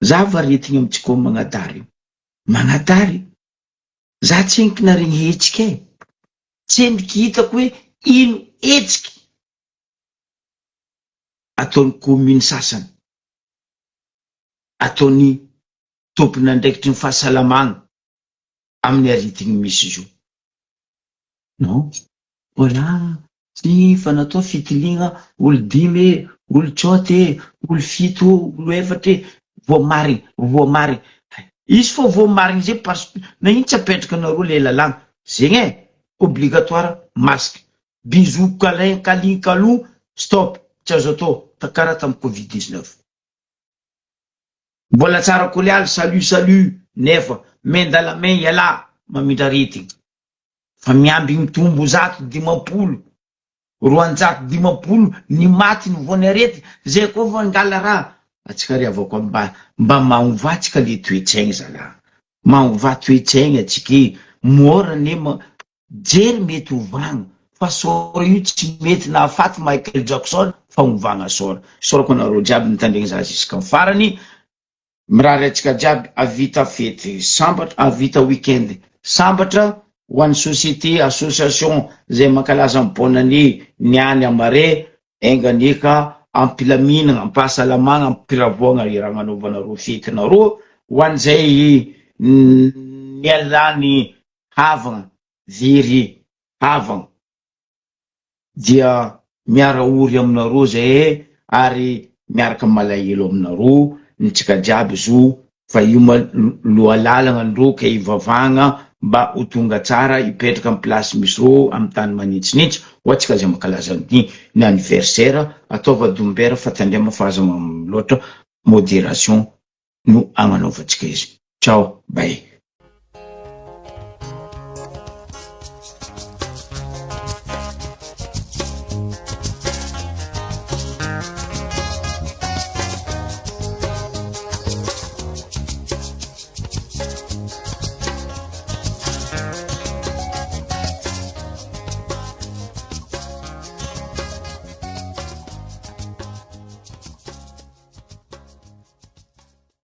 za varietiny amitsika magnadary za tsy henoko naregny hetsika tsy henoko hitako hoe ino hetsiky ataony commune sasany ataony tompony andraikitry ny fahasalamagna amin'ny aritiny misy izo non voilà tsy fa natao fitiliana olo 5 olo 7 olo 7 olo 8 voamariny izy fo voamariny zay parce que na ino tsy apetraka nareo le lalàna zegny obligatoire masque bisou câlin câlin stop tsy azo atao takara tamin'ny covid-19 mbola tsara kolialy salut nefa mendalamain iala mamindra ritigny fa miamby mitombo 150 250 ny maty ny voany arety zay koa vo angala raha atsika ry avako mba magnovatsika le toetsaigny zala magnova toetsaigny atsika mora ne jery mety hovagna fa sora io tsy mety na afaty Michael Jackson fa hovagna sorako anareo jiaby mitandregny za jusqu'à farany mirary atsika jiaby avita fety sambatra avita weekend sambatra ho an'ny société association zay mankalaza amin'ny bonane niany amare enganika ampilaminana ampahasalamagna ampiravoagna raha nanaovanareo fetinareo ho an'izay nialany havagna very havagna dia miara ory aminareo zay ary miaraka malahelo aminareo nitsika jiaby zo fa io loha lalagna andro ka ivavagna mba ho tonga tsara ipetraka amin'ny place misy ro amin'ny tany manitsinitsy ho atsika zay mankalaza ny anniversaire ataova dombera fa tandrema fahazana loatra modération no agnanaovantsika izy ciao bye